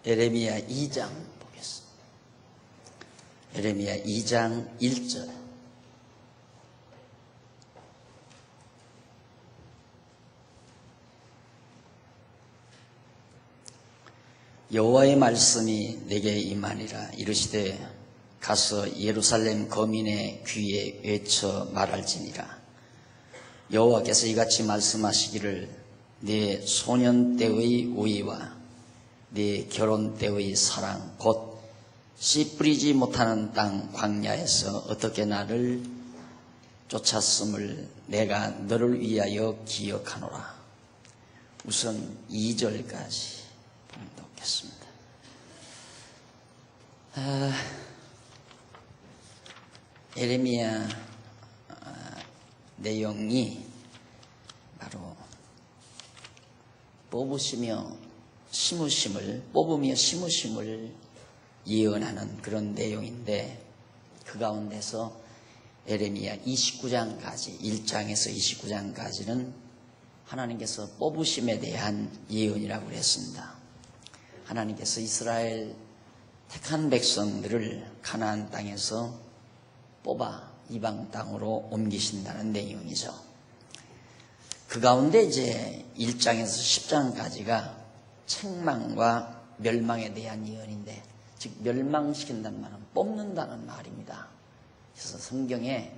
에레미야 2장 보겠습니다. 에레미야 2장 1절. 여호와의 말씀이 내게 임하니라. 이르시되 가서 예루살렘 거민의 귀에 외쳐 말할지니라. 여호와께서 이같이 말씀하시기를 네 소년 때의 우애와 네 결혼 때의 사랑 곧 씨 뿌리지 못하는 땅 광야에서 어떻게 나를 쫓았음을 내가 너를 위하여 기억하노라. 우선 2절까지 보겠습니다. 에레미야 내용이 바로 뽑으며 심으심을 예언하는 그런 내용인데, 그 가운데서 에레미야 29장까지 1장에서 29장까지는 하나님께서 뽑으심에 대한 예언이라고 그랬습니다. 하나님께서 이스라엘 택한 백성들을 가나안 땅에서 뽑아 이방 땅으로 옮기신다는 내용이죠. 그 가운데 이제 1장에서 10장까지가 책망과 멸망에 대한 예언인데, 즉 멸망시킨다는 말은 뽑는다는 말입니다. 그래서 성경에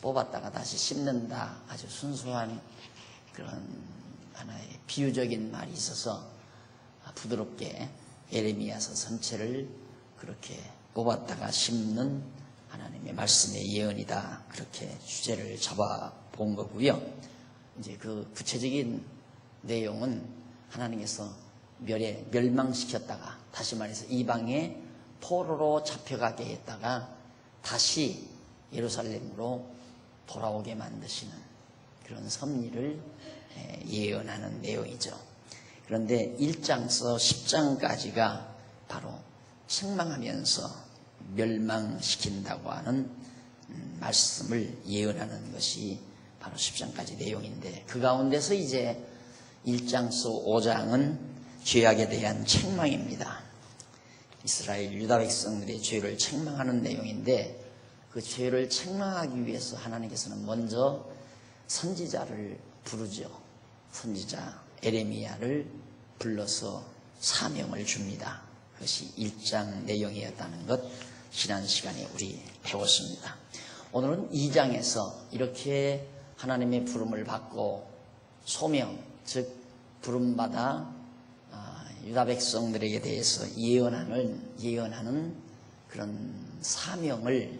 뽑았다가 다시 심는다, 아주 순수한 그런 하나의 비유적인 말이 있어서 부드럽게 에레미야서 전체를 그렇게 뽑았다가 심는 하나님의 말씀의 예언이다, 그렇게 주제를 잡아본 거고요. 이제 그 구체적인 내용은 하나님께서 멸망시켰다가 다시 말해서 이방에 포로로 잡혀가게 했다가 다시 예루살렘으로 돌아오게 만드시는 그런 섭리를 예언하는 내용이죠. 그런데 1장에서 10장까지가 바로 책망하면서 멸망시킨다고 하는 말씀을 예언하는 것이 바로 10장까지 내용인데, 그 가운데서 이제 1장에서 5장은 죄악에 대한 책망입니다. 이스라엘 유다 백성들의 죄를 책망하는 내용인데, 그 죄를 책망하기 위해서 하나님께서는 먼저 선지자를 부르죠. 선지자 에레미야를 불러서 사명을 줍니다. 그것이 1장 내용이었다는 것 지난 시간에 우리 배웠습니다. 오늘은 2장에서 이렇게 하나님의 부름을 받고 소명, 즉 부름받아 유다 백성들에게 대해서 예언하는 그런 사명을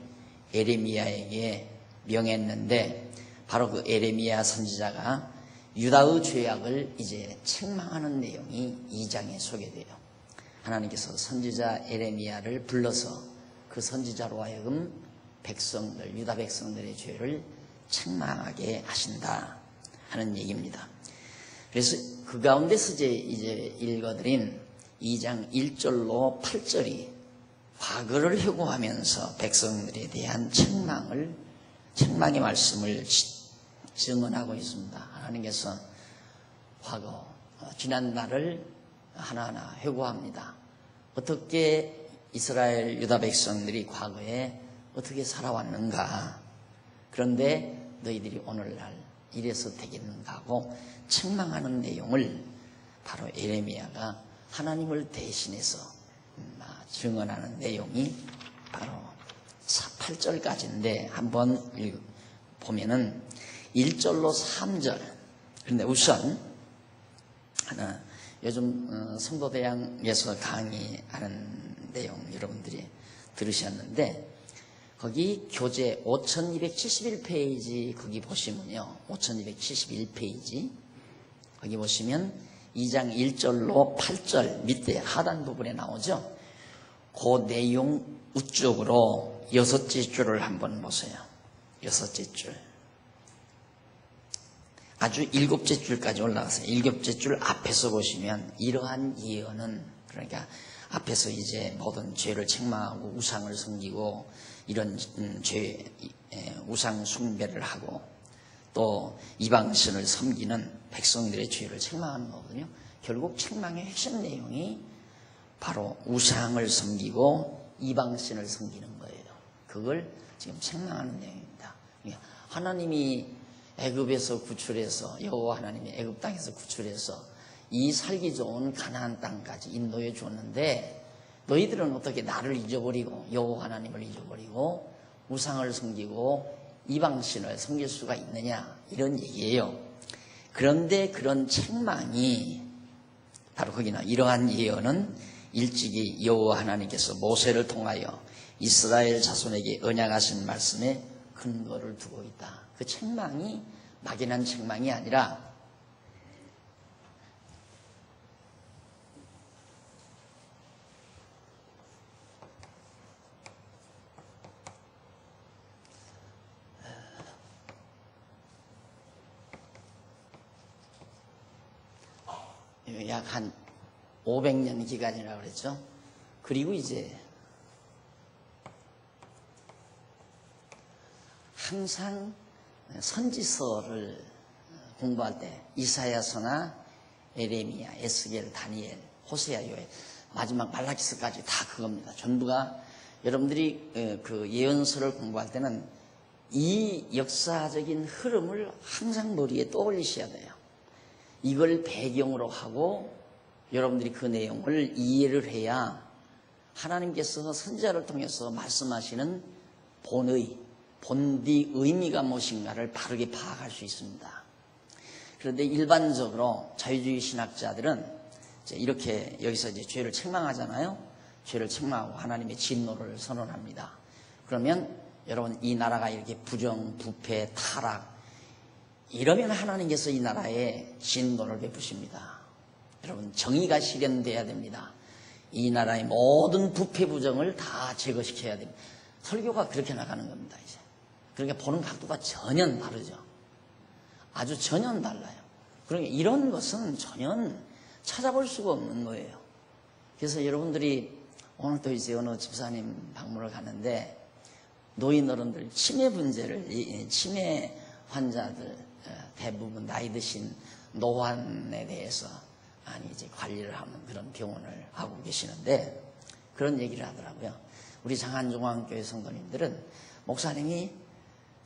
에레미야에게 명했는데, 바로 그 에레미야 선지자가 유다의 죄악을 이제 책망하는 내용이 2장에 소개돼요. 하나님께서 선지자 에레미야를 불러서 그 선지자로 하여금 유다 백성들의 죄를 책망하게 하신다 하는 얘기입니다. 그래서 그 가운데서 이제 읽어드린 2장 1절로 8절이 과거를 회고하면서 백성들에 대한 책망의 말씀을 증언하고 있습니다. 하나님께서 과거, 지난 날을 하나하나 회고합니다. 어떻게 이스라엘 유다 백성들이 과거에 어떻게 살아왔는가, 그런데 너희들이 오늘날 이래서 되겠는가 하고 책망하는 내용을 바로 에레미야가 하나님을 대신해서 증언하는 내용이 바로 8절까지인데, 한번 보면은 1절로 3절. 그런데 우선 요즘 성도대양에서 강의하는 내용 여러분들이 들으셨는데, 거기 교재 5271페이지 거기 보시면요, 5271페이지 거기 보시면 2장 1절로 8절 밑에 하단 부분에 나오죠. 그 내용 우쪽으로 6째 줄을 한번 보세요. 6째 줄. 아주 7째 줄까지 올라가세요. 7째 줄 앞에서 보시면 이러한 예언은, 그러니까 앞에서 이제 모든 죄를 책망하고 우상을 섬기고 이런 우상 숭배를 하고 또 이방신을 섬기는 백성들의 죄를 책망하는 거거든요. 결국 책망의 핵심 내용이 바로 우상을 섬기고 이방신을 섬기는 거예요. 그걸 지금 책망하는 내용입니다. 하나님이 애굽에서 구출해서, 여호와 하나님이 애굽 땅에서 구출해서 이 살기 좋은 가나안 땅까지 인도해 줬는데 너희들은 어떻게 나를 잊어버리고 여호와 하나님을 잊어버리고 우상을 섬기고 이방신을 섬길 수가 있느냐, 이런 얘기예요. 그런데 그런 책망이 바로 거기나 이러한 예언은 일찍이 여호와 하나님께서 모세를 통하여 이스라엘 자손에게 언약하신 말씀에 근거를 두고 있다. 그 책망이 막연한 책망이 아니라 약 한 500년 기간이라고 그랬죠. 그리고 이제 항상 선지서를 공부할 때 이사야서나 에레미야, 에스겔, 다니엘, 호세아, 요엘, 마지막 말라기서까지 다 그겁니다. 전부가 여러분들이 그 예언서를 공부할 때는 이 역사적인 흐름을 항상 머리에 떠올리셔야 돼요. 이걸 배경으로 하고 여러분들이 그 내용을 이해를 해야 하나님께서 선지자를 통해서 말씀하시는 본디 의미가 무엇인가를 바르게 파악할 수 있습니다. 그런데 일반적으로 자유주의 신학자들은 이제 이렇게 여기서 이제 죄를 책망하잖아요. 죄를 책망하고 하나님의 진노를 선언합니다. 그러면 여러분, 이 나라가 이렇게 부정, 부패, 타락, 이러면 하나님께서 이 나라에 진노를 베푸십니다. 여러분, 정의가 실현돼야 됩니다. 이 나라의 모든 부패 부정을 다 제거시켜야 됩니다. 설교가 그렇게 나가는 겁니다, 이제. 그러니까 보는 각도가 전혀 다르죠. 아주 전혀 달라요. 그러니까 이런 것은 전혀 찾아볼 수가 없는 거예요. 그래서 여러분들이 오늘 또 이제 어느 집사님 방문을 가는데 노인 어른들 치매 문제를, 치매 환자들 대부분 나이 드신 노환에 대해서 많이 이제 관리를 하는 그런 병원을 하고 계시는데 그런 얘기를 하더라고요. 우리 장안중앙교회 성도님들은 목사님이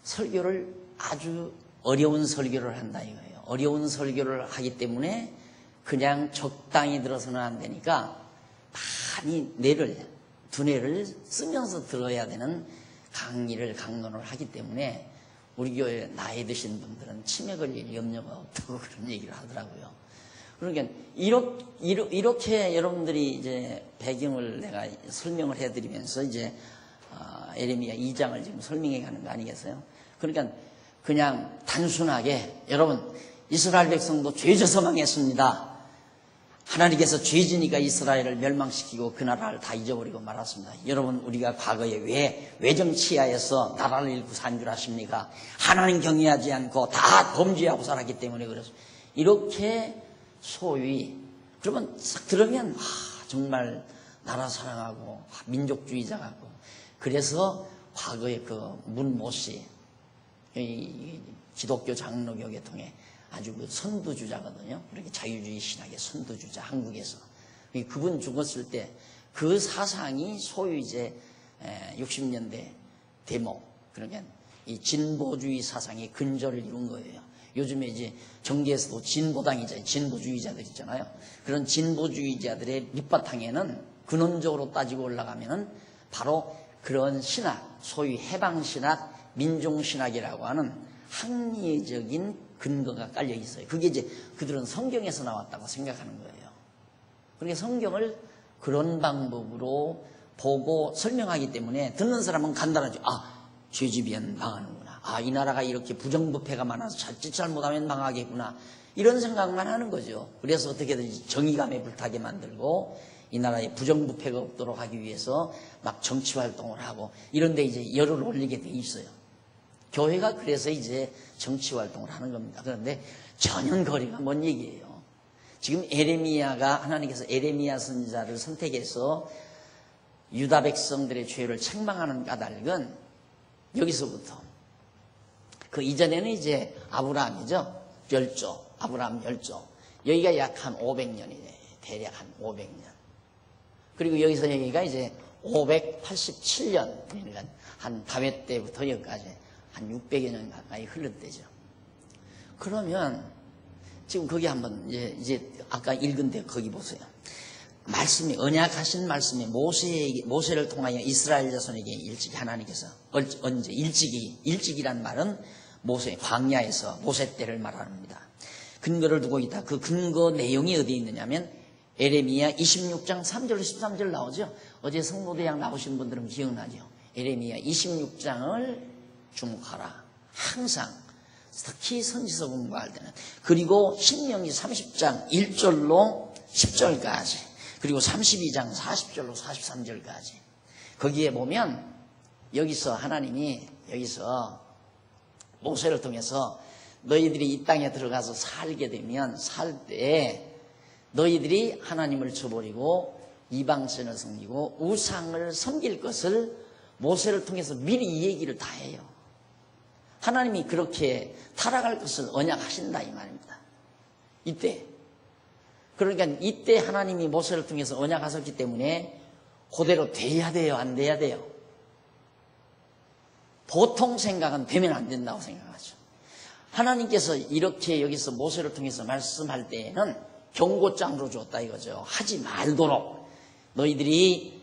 설교를 아주 어려운 설교를 한다 이거예요. 어려운 설교를 하기 때문에 그냥 적당히 들어서는 안 되니까 많이 두뇌를 쓰면서 들어야 되는 강론을 하기 때문에 우리 교회 나이 드신 분들은 치매 걸릴 염려가 없다고 그런 얘기를 하더라고요. 그러니까 이렇게 여러분들이 이제 배경을 내가 설명을 해드리면서 이제 에레미야 2장을 지금 설명해 가는 거 아니겠어요? 그러니까 그냥 단순하게 여러분, 이스라엘 백성도 죄져서 망했습니다. 하나님께서 죄지니까 이스라엘을 멸망시키고 그 나라를 다 잊어버리고 말았습니다. 여러분, 우리가 과거에 왜 외정치하에서 나라를 잃고 산 줄 아십니까? 하나님 경외하지 않고 다 범죄하고 살았기 때문에 그렇습니다. 이렇게 소위 그러면 싹 들으면 정말 나라 사랑하고 민족주의자 같고, 그래서 과거에 그 문모씨 기독교 장로교 계통에 아주 그 선두주자거든요. 그렇게 자유주의 신학의 선두주자, 한국에서. 그분 죽었을 때 그 사상이 소위 이제 60년대 데모, 그러니까 이 진보주의 사상의 근저를 이룬 거예요. 요즘에 이제 정계에서도 진보당이잖아요. 진보주의자들 있잖아요. 그런 진보주의자들의 밑바탕에는 근원적으로 따지고 올라가면은 바로 그런 신학, 소위 해방신학, 민중신학이라고 하는 합리적인 근거가 깔려 있어요. 그게 이제 그들은 성경에서 나왔다고 생각하는 거예요. 그러니까 성경을 그런 방법으로 보고 설명하기 때문에 듣는 사람은 간단하죠. 죄지면 망하는구나. 이 나라가 이렇게 부정부패가 많아서 자칫 잘못하면 망하겠구나. 이런 생각만 하는 거죠. 그래서 어떻게든지 정의감에 불타게 만들고 이 나라에 부정부패가 없도록 하기 위해서 막 정치활동을 하고 이런데 이제 열을 올리게 돼 있어요. 교회가 그래서 이제 정치활동을 하는 겁니다. 그런데 전혀 거리가 먼 얘기예요. 지금 하나님께서 에레미야 선지자를 선택해서 유다 백성들의 죄를 책망하는 까닭은 여기서부터, 그 이전에는 이제 아브라함이죠. 아브라함 열조. 여기가 약 한 500년이에요. 대략 한 500년. 그리고 여기서 여기가 이제 587년, 그러니까 한 다윗 때부터 여기까지 한 600여 년 가까이 흘렀 때죠. 그러면 지금 거기 한번 이제 아까 읽은 데 거기 보세요. 말씀이 언약하신 말씀이 모세를 통하여 이스라엘 자손에게 일찍이 하나님께서 언제 일찍이란 말은 모세 광야에서 모세 때를 말합니다. 근거를 두고 있다. 그 근거 내용이 어디에 있느냐면 에레미야 26장 3절 13절 나오죠. 어제 성모대양 나오신 분들은 기억나죠. 에레미야 26장을 주목하라. 항상 특히 선지서 공부할 때는. 그리고 신명기 30장 1절로 10절까지 그리고 32장 40절로 43절까지 거기에 보면 여기서 하나님이 여기서 모세를 통해서 너희들이 이 땅에 들어가서 살게 되면 살 때 너희들이 하나님을 저버리고 이방신을 섬기고 우상을 섬길 것을 모세를 통해서 미리 이 얘기를 다 해요. 하나님이 그렇게 타락할 것을 언약하신다 이 말입니다. 이때 그러니까 이때 하나님이 모세를 통해서 언약하셨기 때문에 그대로 돼야 돼요? 안 돼야 돼요? 보통 생각은 되면 안 된다고 생각하죠. 하나님께서 이렇게 여기서 모세를 통해서 말씀할 때에는 경고장으로 줬다 이거죠. 하지 말도록 너희들이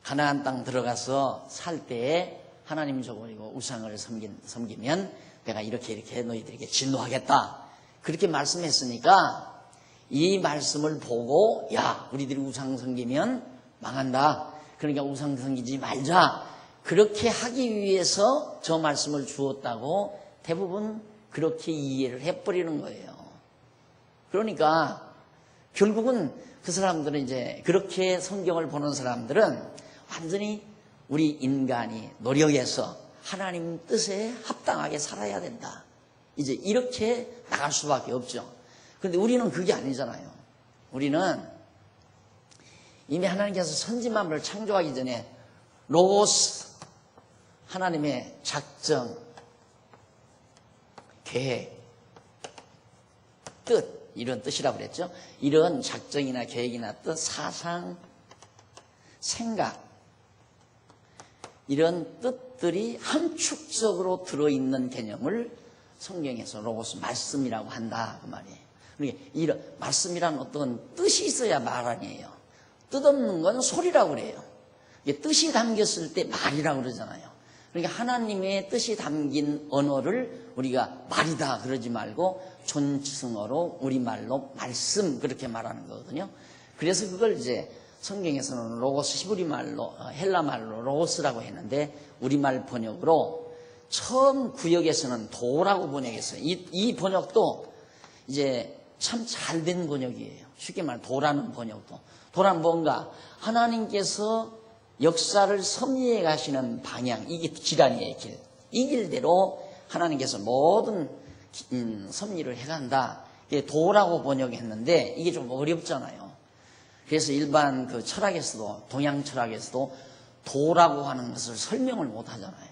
가나안 땅 들어가서 살 때에 하나님 저버리고 우상을 섬기면 내가 이렇게 너희들에게 진노하겠다. 그렇게 말씀했으니까 이 말씀을 보고 야 우리들이 우상 섬기면 망한다. 그러니까 우상 섬기지 말자. 그렇게 하기 위해서 저 말씀을 주었다고 대부분 그렇게 이해를 해버리는 거예요. 그러니까 결국은 그 사람들은 이제 그렇게 성경을 보는 사람들은 완전히 우리 인간이 노력해서 하나님 뜻에 합당하게 살아야 된다. 이제 이렇게 나갈 수밖에 없죠. 그런데 우리는 그게 아니잖아요. 우리는 이미 하나님께서 선지만물을 창조하기 전에 로고스, 하나님의 작정, 계획, 뜻 이런 뜻이라고 그랬죠. 이런 작정이나 계획이나 뜻, 사상, 생각 이런 뜻들이 함축적으로 들어있는 개념을 성경에서 로고스 말씀이라고 한다 그 말이에요. 그러니까 이런 말씀이란 어떤 뜻이 있어야 말 아니에요. 뜻없는 건 소리라고 그래요. 뜻이 담겼을 때 말이라고 그러잖아요. 그러니까 하나님의 뜻이 담긴 언어를 우리가 말이다 그러지 말고 존칭어로 우리말로 말씀 그렇게 말하는 거거든요. 그래서 그걸 이제 성경에서는 로고스 히브리말로 헬라말로 로고스라고 했는데 우리말 번역으로 처음 구역에서는 도라고 번역했어요. 이 번역도 이제 참 잘된 번역이에요. 쉽게 말해 도라는 번역도. 도란 뭔가 하나님께서 역사를 섭리해 가시는 방향 이게 길 아니에요. 길. 이 길대로 하나님께서 모든 섭리를 해간다. 이게 도라고 번역했는데 이게 좀 어렵잖아요. 그래서 일반 그 철학에서도 동양 철학에서도 도라고 하는 것을 설명을 못 하잖아요.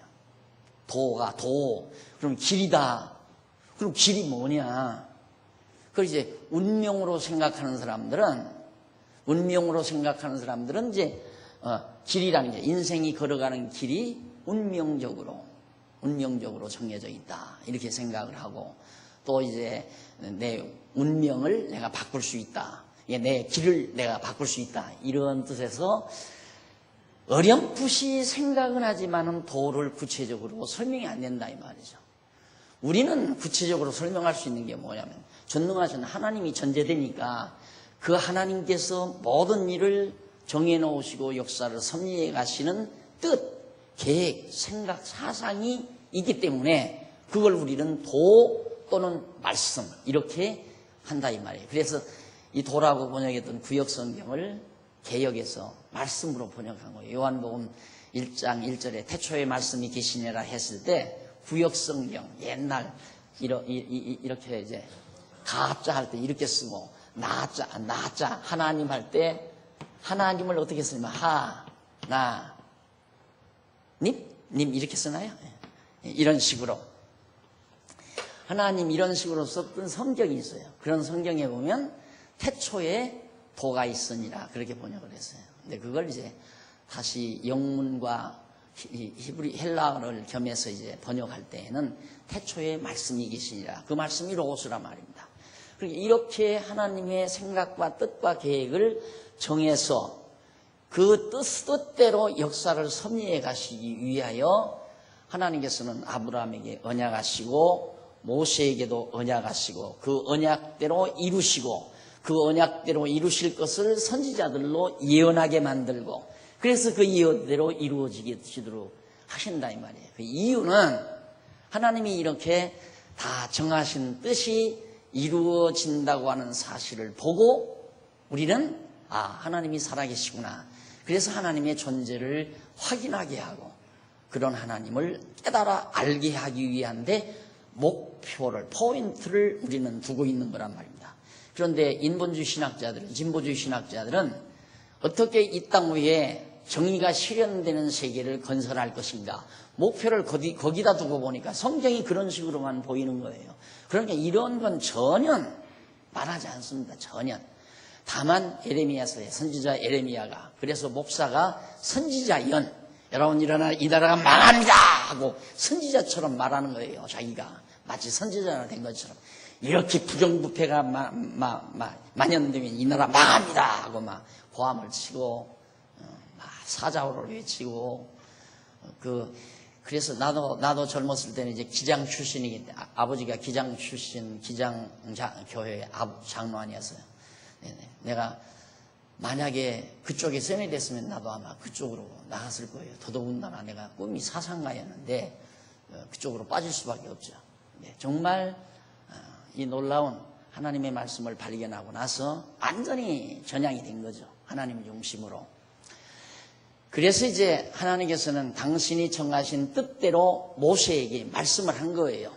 도가 도. 그럼 길이다. 그럼 길이 뭐냐? 그걸 이제 운명으로 생각하는 사람들은 이제 길이라는 게 인생이 걸어가는 길이 운명적으로 정해져 있다. 이렇게 생각을 하고 또 이제 내 운명을 내가 바꿀 수 있다. 내 길을 내가 바꿀 수 있다. 이런 뜻에서 어렴풋이 생각은 하지만은 도를 구체적으로 설명이 안 된다 이 말이죠. 우리는 구체적으로 설명할 수 있는 게 뭐냐면 전능하신 하나님이 전제되니까 그 하나님께서 모든 일을 정해놓으시고 역사를 섭리해 가시는 뜻, 계획, 생각, 사상이 있기 때문에 그걸 우리는 도 또는 말씀 이렇게 한다 이 말이에요. 그래서 이 도라고 번역했던 구역 성경을 개역해서 말씀으로 번역한 거예요. 요한복음 1장 1절에 태초에 말씀이 계시니라 했을 때 구역 성경 옛날 이렇게 이제 가짜 할 때 이렇게 쓰고 나자 하나님 할 때 하나님을 어떻게 쓰냐면 님 이렇게 쓰나요? 이런 식으로 하나님 이런 식으로 썼던 성경이 있어요. 그런 성경에 보면 태초에 도가 있으니라 그렇게 번역을 했어요. 근데 그걸 이제 다시 영문과 히브리 헬라어를 겸해서 이제 번역할 때에는 태초에 말씀이 계시니라. 그 말씀이 로고스란 말입니다. 그러니까 이렇게 하나님의 생각과 뜻과 계획을 정해서 그 뜻대로 역사를 섭리해 가시기 위하여 하나님께서는 아브라함에게 언약하시고 모세에게도 언약하시고 그 언약대로 이루시고 그 언약대로 이루실 것을 선지자들로 예언하게 만들고 그래서 그 예언대로 이루어지도록 하신다 이 말이에요. 그 이유는 하나님이 이렇게 다 정하신 뜻이 이루어진다고 하는 사실을 보고 우리는 하나님이 살아계시구나. 그래서 하나님의 존재를 확인하게 하고 그런 하나님을 깨달아 알게 하기 위한데 목표를 포인트를 우리는 두고 있는 거란 말입니다. 그런데 인본주의 신학자들은 진보주의 신학자들은 어떻게 이 땅 위에 정의가 실현되는 세계를 건설할 것인가 목표를 거기다 두고 보니까 성경이 그런 식으로만 보이는 거예요. 그러니까 이런 건 전혀 말하지 않습니다. 전혀. 다만 에레미야서의 선지자 에레미야가 그래서 목사가 선지자연 여러분 일어나 이 나라가 망합니다 하고 선지자처럼 말하는 거예요. 자기가 마치 선지자가 된 것처럼 이렇게 부정부패가 만연되면 이 나라 망합니다 하고 막 고함을 치고 사자호를 외치고 그래서 나도 젊었을 때는 이제 기장 출신이기 때문에 아버지가 기장 출신 교회 장로안이었어요. 내가 만약에 그쪽에 쌤이 됐으면 나도 아마 그쪽으로 나갔을 거예요. 더더군다나 내가 꿈이 사상가였는데 그쪽으로 빠질 수밖에 없죠. 정말 이 놀라운 하나님의 말씀을 발견하고 나서 완전히 전향이 된 거죠. 하나님 중심으로. 그래서 이제 하나님께서는 당신이 정하신 뜻대로 모세에게 말씀을 한 거예요.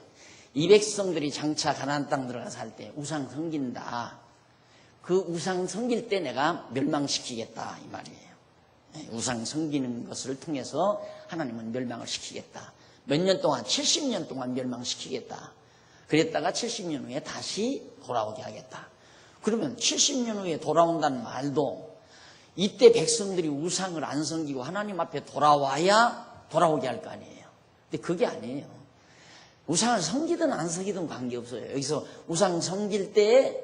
이 백성들이 장차 가나안 땅 들어가서 할 때 우상 섬긴다. 그 우상 섬길 때 내가 멸망시키겠다 이 말이에요. 우상 섬기는 것을 통해서 하나님은 멸망을 시키겠다. 몇 년 동안 70년 동안 멸망시키겠다. 그랬다가 70년 후에 다시 돌아오게 하겠다. 그러면 70년 후에 돌아온다는 말도 이때 백성들이 우상을 안 섬기고 하나님 앞에 돌아와야 돌아오게 할 거 아니에요. 근데 그게 아니에요. 우상을 섬기든 안 섬기든 관계없어요. 여기서 우상 섬길 때에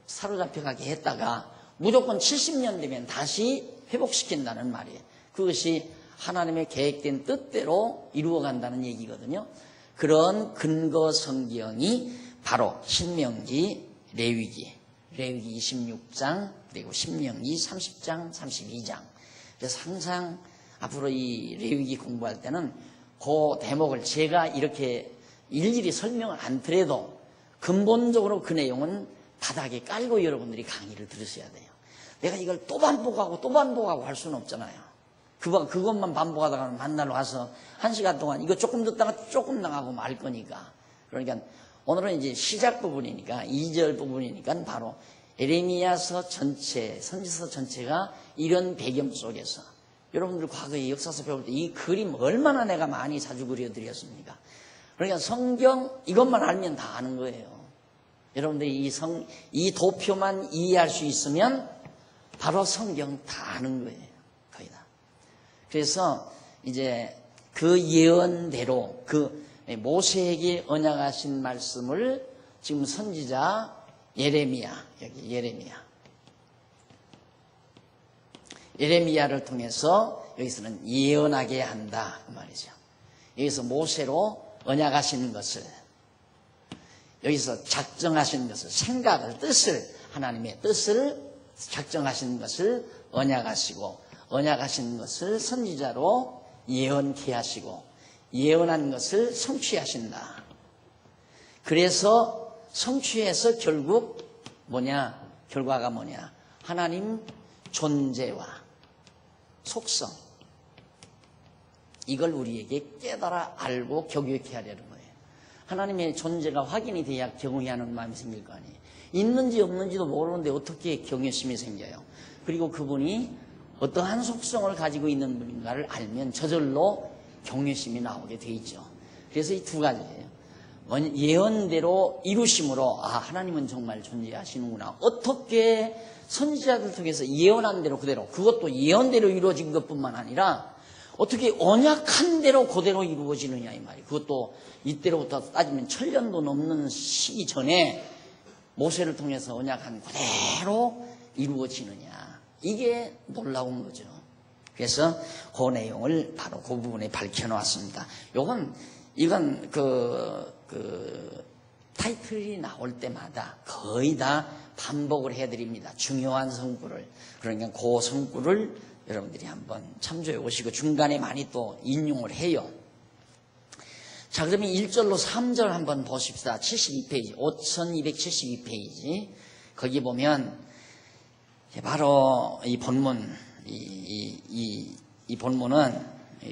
사로잡혀가게 했다가 무조건 70년 되면 다시 회복시킨다는 말이에요. 그것이 하나님의 계획된 뜻대로 이루어간다는 얘기거든요. 그런 근거 성경이 바로 신명기, 레위기 26장 그리고 신명기 30장, 32장. 그래서 항상 앞으로 이 레위기 공부할 때는 그 대목을 제가 이렇게 일일이 설명을 안 드려도 근본적으로 그 내용은 바닥에 깔고 여러분들이 강의를 들으셔야 돼요. 내가 이걸 또 반복하고 할 수는 없잖아요. 그것만 반복하다가 만나러 와서 1시간 동안 이거 조금 듣다가 조금 나가고 말 거니까. 그러니까 오늘은 이제 시작 부분이니까 2절 부분이니까 바로 에레미야서 전체, 선지서 전체가 이런 배경 속에서 여러분들 과거에 역사서 배울 때 이 그림 얼마나 내가 많이 자주 그려드렸습니까? 그러니까 성경 이것만 알면 다 아는 거예요. 여러분들이 이 도표만 이해할 수 있으면 바로 성경 다 아는 거예요. 거의 다. 그래서 이제 그 예언대로 그 모세에게 언약하신 말씀을 지금 선지자 여기 예레미야를 통해서 여기서는 예언하게 한다 그 말이죠. 여기서 모세로 언약하시는 것을 여기서 작정하시는 것을 생각을 하나님의 뜻을 작정하시는 것을 언약하시는 것을 선지자로 예언케 하시고 예언한 것을 성취하신다. 그래서 성취해서 결국 결과가 뭐냐? 하나님 존재와 속성 이걸 우리에게 깨달아 알고 경외케 하려는 거예요. 하나님의 존재가 확인이 돼야 경외하는 마음이 생길 거 아니에요. 있는지 없는지도 모르는데 어떻게 경외심이 생겨요. 그리고 그분이 어떠한 속성을 가지고 있는 분인가를 알면 저절로 경외심이 나오게 돼 있죠. 그래서 이 두 가지예요. 예언대로 이루심으로 하나님은 정말 존재하시는구나. 어떻게 선지자들 통해서 예언한 대로 그대로, 그것도 예언대로 이루어진 것뿐만 아니라 어떻게 언약한 대로 그대로 이루어지느냐 이 말이에요. 그것도 이때로부터 따지면 1000년도 넘는 시기 전에 모세를 통해서 언약한 그대로 이루어지느냐. 이게 놀라운 거죠. 그래서 그 내용을 바로 그 부분에 밝혀놓았습니다. 이건 타이틀이 나올 때마다 거의 다 반복을 해드립니다. 중요한 성구를. 그러니까 그 성구를 여러분들이 한번 참조해 보시고 중간에 많이 또 인용을 해요. 자, 그러면 1절로 3절 한번 보십시다. 72페이지, 5272페이지. 거기 보면 바로 이 본문, 이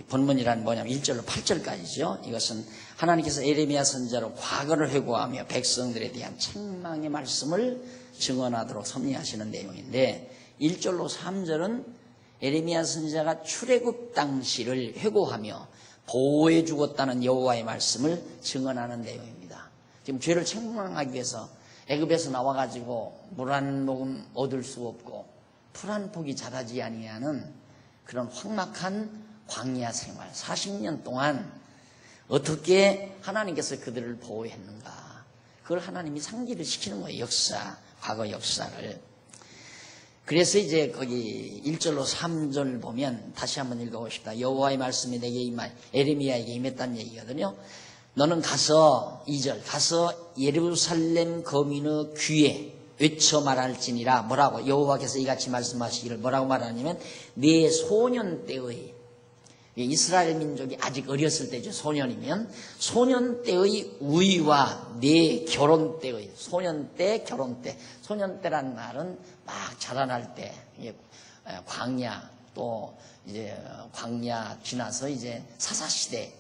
본문이란 뭐냐면 1절로 8절까지죠. 이것은 하나님께서 예레미야 선지자로 과거를 회고하며 백성들에 대한 책망의 말씀을 증언하도록 섭리하시는 내용인데 1절로 3절은 예레미야 선지자가 출애굽 당시를 회고하며 보호해 주었다는 여호와의 말씀을 증언하는 내용입니다. 지금 죄를 책망하기 위해서 애굽에서 나와가지고 물 한 모금 얻을 수 없고 풀 한 폭이 자라지 아니하는 그런 황막한 광야 생활 40년 동안 어떻게 하나님께서 그들을 보호했는가, 그걸 하나님이 상기를 시키는 거예요. 과거 역사를. 그래서 이제 거기 1절로 3절 보면 다시 한번 읽어봅시다. 여호와의 말씀이 내게 에레미야에게 임했다는 얘기거든요. 너는 가서 2절 가서 예루살렘 거민의 귀에 외쳐 말할지니라. 뭐라고? 여호와께서 이같이 말씀하시기를 뭐라고 말하냐면 네 소년 때의, 이스라엘 민족이 아직 어렸을 때죠. 소년이면 소년 때의 우위와 네 결혼 때의, 소년 때 결혼 때, 소년 때란 말은 막 자라날 때, 광야, 또 이제 광야 지나서 이제 사사시대,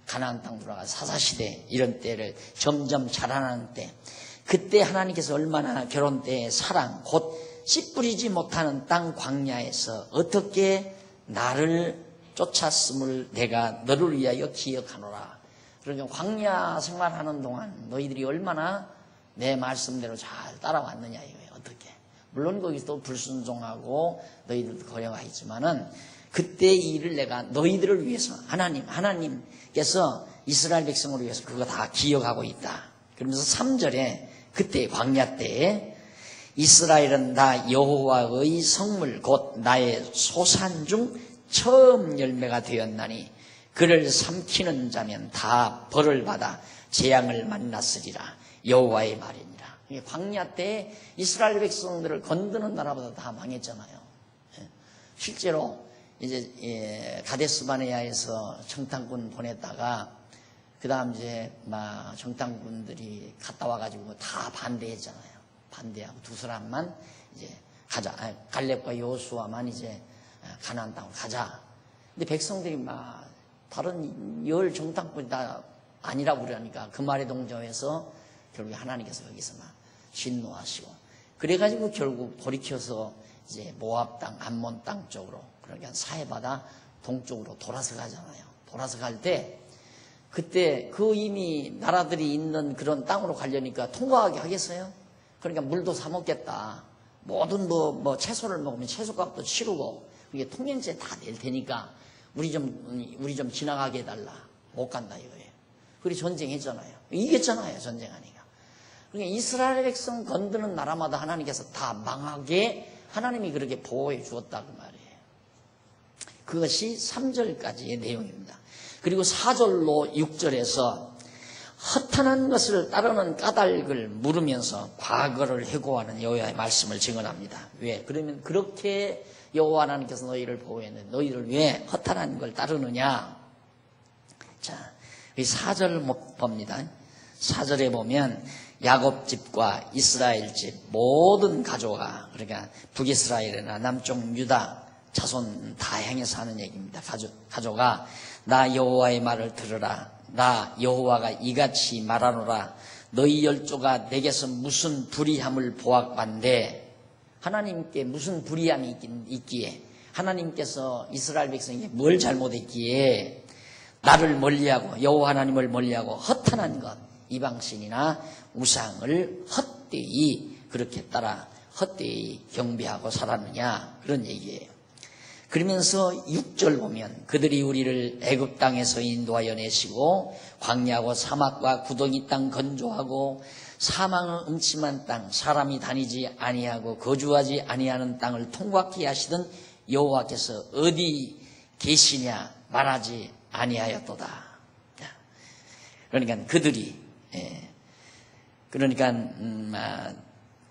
가나안 땅 들어가서 사사시대 이런 때를 점점 자라나는 때, 그때 하나님께서 얼마나 결혼 때의 사랑, 곧 씨 뿌리지 못하는 땅 광야에서 어떻게 나를 쫓았음을 내가 너를 위하여 기억하노라. 그러니까 광야 생활하는 동안 너희들이 얼마나 내 말씀대로 잘 따라왔느냐 이거예요. 어떻게. 물론 거기서 불순종하고 너희들도 거려가있지만은 그때 이 일을 내가 너희들을 위해서 하나님께서 이스라엘 백성을 위해서 그거 다 기억하고 있다. 그러면서 3절에 그때 광야 때에 이스라엘은 나 여호와의 성물 곧 나의 소산 중 처음 열매가 되었나니 그를 삼키는 자면 다 벌을 받아 재앙을 만났으리라. 여호와의 말이니라. 광야 때 이스라엘 백성들을 건드는 나라보다 다 망했잖아요. 실제로 이제 가데스바네아에서 정탐꾼 보냈다가 그 다음 이제 막 정탐꾼들이 갔다 와가지고 다 반대했잖아요. 반대하고 두 사람만 이제 가자. 갈렙과 여호수아만 이제 가나안 땅으로 가자. 근데 백성들이 막 다른 열 정탐꾼이 다 아니라고 그러니까 그 말에 동조해서 결국에 하나님께서 여기서 막 진노하시고 그래가지고 결국 돌이켜서 이제 모압 땅, 암몬 땅 쪽으로, 그러니까 사해바다 동쪽으로 돌아서 가잖아요. 돌아서 갈 때 그때 그 이미 나라들이 있는 그런 땅으로 가려니까 통과하게 하겠어요? 그러니까 물도 사 먹겠다. 모든 뭐 채소를 먹으면 채소값도 치르고 이게 통행세 다 낼 테니까 우리 좀 지나가게 해달라. 못 간다 이거예요. 그리고 전쟁했잖아요. 이겼잖아요. 전쟁하니까. 그러니까 이스라엘 백성 건드는 나라마다 하나님께서 다 망하게 하나님이 그렇게 보호해 주었다 그 말이에요. 그것이 3절까지의 내용입니다. 그리고 4절로 6절에서 허탄한 것을 따르는 까닭을 물으면서 과거를 회고하는 여호와의 말씀을 증언합니다. 왜? 그러면 그렇게 여호와 하나님께서 너희를 보호했는데 너희를 왜 허탄한 걸 따르느냐? 자, 이 4절 봅니다. 4절에 보면 야곱 집과 이스라엘 집 모든 가족아, 그러니까 북이스라엘이나 남쪽 유다 자손 다 향해서 하는 얘기입니다. 가족아, 나 여호와의 말을 들으라. 나 여호와가 이같이 말하노라. 너희 열조가 내게서 무슨 불의함을 보았반데, 하나님께 무슨 불의함이 있기에, 하나님께서 이스라엘 백성에게 뭘 잘못했기에 나를 멀리하고 여호와 하나님을 멀리하고 허탄한 것, 이방신이나 우상을 헛되이 그렇게 따라 헛되이 경배하고 살았느냐 그런 얘기예요. 그러면서 6절 보면 그들이 우리를 애굽 땅에서 인도하여 내시고 광야하고 사막과 구덩이 땅 건조하고 사망의 음침한 땅 사람이 다니지 아니하고 거주하지 아니하는 땅을 통과케 하시던 여호와께서 어디 계시냐 말하지 아니하였도다. 그러니까 그들이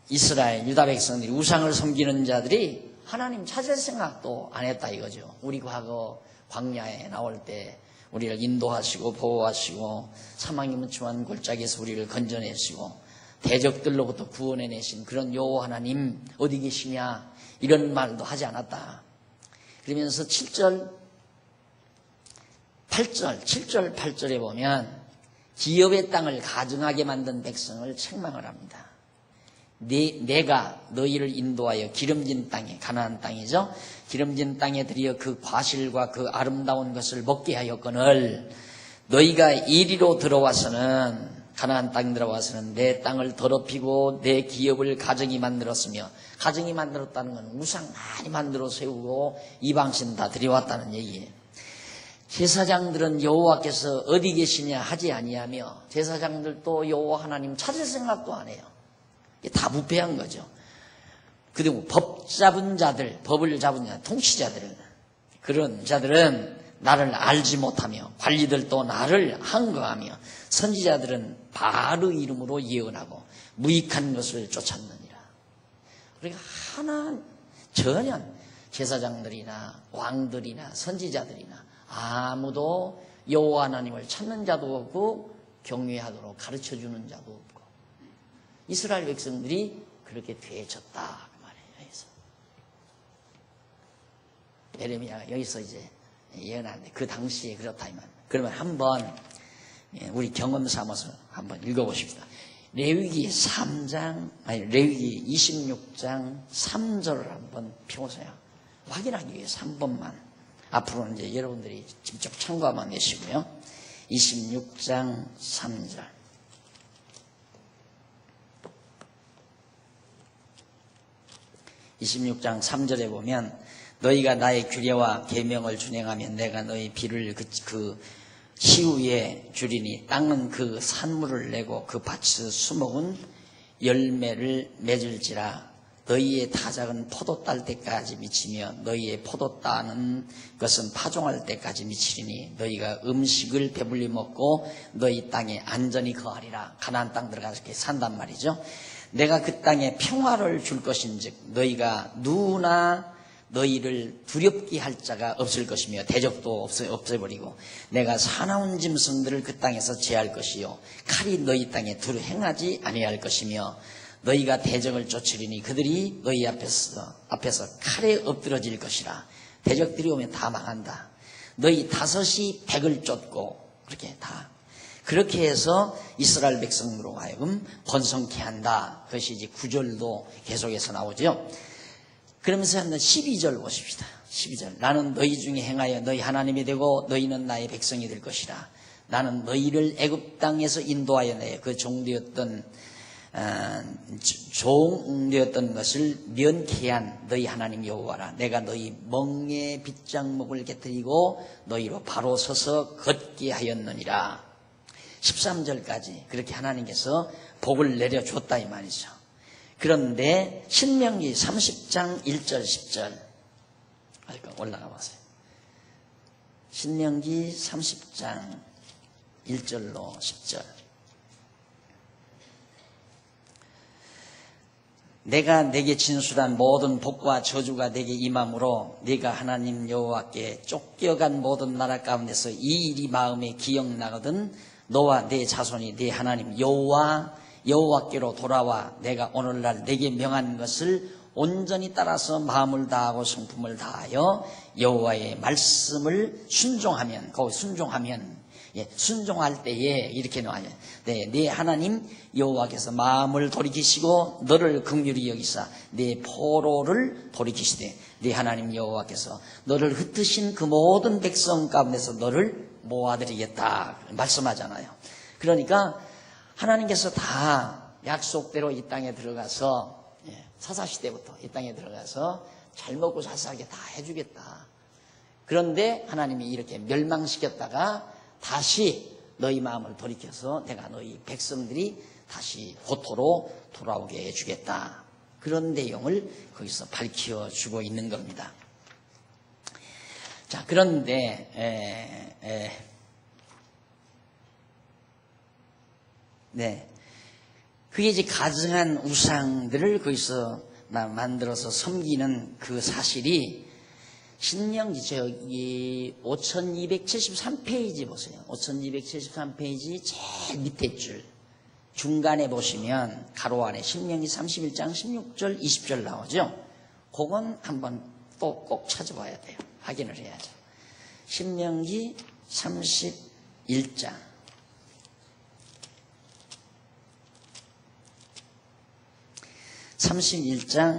이스라엘 유다 백성들이 우상을 섬기는 자들이 하나님 찾을 생각도 안 했다 이거죠. 우리 과거 광야에 나올 때 우리를 인도하시고 보호하시고 사망이 묻지만 골짜기에서 우리를 건져내시고 대적들로부터 구원해내신 그런 여호와 하나님 어디 계시냐 이런 말도 하지 않았다. 그러면서 7절 8절에 보면 기업의 땅을 가증하게 만든 백성을 책망을 합니다. 내가 너희를 인도하여 기름진 땅에 가나안 땅이죠. 기름진 땅에 들여 그 과실과 그 아름다운 것을 먹게 하였거늘 너희가 이리로 들어와서는 가나안 땅 들어와서는 내 땅을 더럽히고 내 기업을 가증히 만들었으며 가증히 만들었다는 건 우상 많이 만들어 세우고 이방신 다 들여왔다는 얘기예요. 제사장들은 여호와께서 어디 계시냐 하지 아니하며 제사장들도 여호와 하나님 찾을 생각도 안 해요. 다 부패한 거죠. 그리고 법을 잡은 자들, 통치자들, 그런 자들은 나를 알지 못하며 관리들도 나를 항거하며 선지자들은 바알의 이름으로 예언하고 무익한 것을 쫓았느니라. 그러니까 전혀 제사장들이나 왕들이나 선지자들이나 아무도 여호와 하나님을 찾는 자도 없고 경외하도록 가르쳐주는 자도 없고 이스라엘 백성들이 그렇게 되어졌다 그 말이에요. 예레미야가 여기서 이제 예언하는데 그 당시에 그렇다 이 말. 그러면 한번 우리 경험 삼아서 한번 읽어보십시다. 레위기 26장 3절을 한번 펴보세요. 확인하기 위해서 한 번만. 앞으로는 이제 여러분들이 직접 참고하면 되시고요. 26장 3절. (26장 3절에) 보면 너희가 나의 규례와 계명을 준행하면 내가 너희 비를 그 시후에 주리니 땅은 그 산물을 내고 그 밭에서 수목은 열매를 맺을지라 너희의 타작은 포도 딸 때까지 미치며 너희의 포도 따는 것은 파종할 때까지 미치리니 너희가 음식을 배불리 먹고 너희 땅에 안전히 거하리라. 가나안 땅 들어가서 이렇게 산단 말이죠. 내가 그 땅에 평화를 줄 것인즉 너희가 누구나 너희를 두렵게 할 자가 없을 것이며 대적도 없애버리고 내가 사나운 짐승들을 그 땅에서 제할 것이요 칼이 너희 땅에 두루 행하지 아니할 것이며 너희가 대적을 쫓으리니 그들이 너희 앞에서 칼에 엎드러질 것이라. 대적들이 오면 다 망한다. 너희 5이 100을 쫓고 그렇게 해서 이스라엘 백성으로 하여금 번성케 한다. 그것이 이제 9절도 계속해서 나오죠. 그러면서 12절 보십시다. 12절. 나는 너희 중에 행하여 너희 하나님이 되고 너희는 나의 백성이 될 것이라. 나는 너희를 애굽 땅에서 인도하여 내 그 종되었던 것을 면케한 너희 하나님 여호와라. 내가 너희 멍에 빗장목을 곁들이고 너희로 바로 서서 걷게 하였느니라. 13절까지 그렇게 하나님께서 복을 내려줬다 이 말이죠. 그런데 신명기 30장 1절 10절 올라가 보세요. 신명기 30장 1절로 10절. 내가 내게 진술한 모든 복과 저주가 내게 임함으로 네가 하나님 여호와께 쫓겨간 모든 나라 가운데서 이 일이 마음에 기억나거든 너와 네 자손이 네 하나님 여호와께로 돌아와 내가 오늘날 내게 명한 것을 온전히 따라서 마음을 다하고 성품을 다하여 여호와의 말씀을 순종하면 순종할 때에 이렇게 나와요. 네 하나님 여호와께서 마음을 돌이키시고 너를 긍휼히 여기사 네 포로를 돌이키시되 네 하나님 여호와께서 너를 흩으신 그 모든 백성 가운데서 너를 모아드리겠다 말씀하잖아요. 그러니까 하나님께서 다 약속대로 이 땅에 들어가서 사사시대부터 이 땅에 들어가서 잘 먹고 잘 살게 다 해주겠다. 그런데 하나님이 이렇게 멸망시켰다가 다시 너희 마음을 돌이켜서 내가 너희 백성들이 다시 고토로 돌아오게 해주겠다. 그런 내용을 거기서 밝혀주고 있는 겁니다. 자, 그런데 그게 이제 가증한 우상들을 거기서 만들어서 섬기는 그 사실이 신명기 저기 5273페이지 보세요. 5273페이지 제일 밑에 줄 중간에 보시면 가로 안에 신명기 31장 16절 20절 나오죠. 그건 한번 또 꼭 찾아봐야 돼요. 확인을 해야죠. 신명기 31장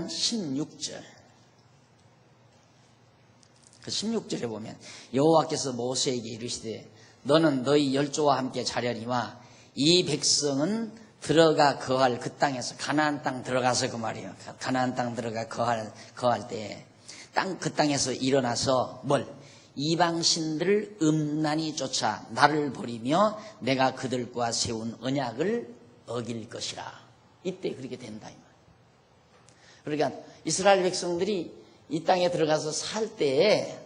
16절 그 16절에 보면 여호와께서 모세에게 이르시되 너는 너희 열조와 함께 자려니와 이 백성은 들어가 거할 그 땅에서 가나안 땅 들어가서 그 말이에요. 가나안 땅 들어가 거할 때 그 땅에서 일어나서 이방신들을 음란히 쫓아 나를 버리며 내가 그들과 세운 언약을 어길 것이라. 이때 그렇게 된다 이 말이에요. 그러니까 이스라엘 백성들이 이 땅에 들어가서 살 때에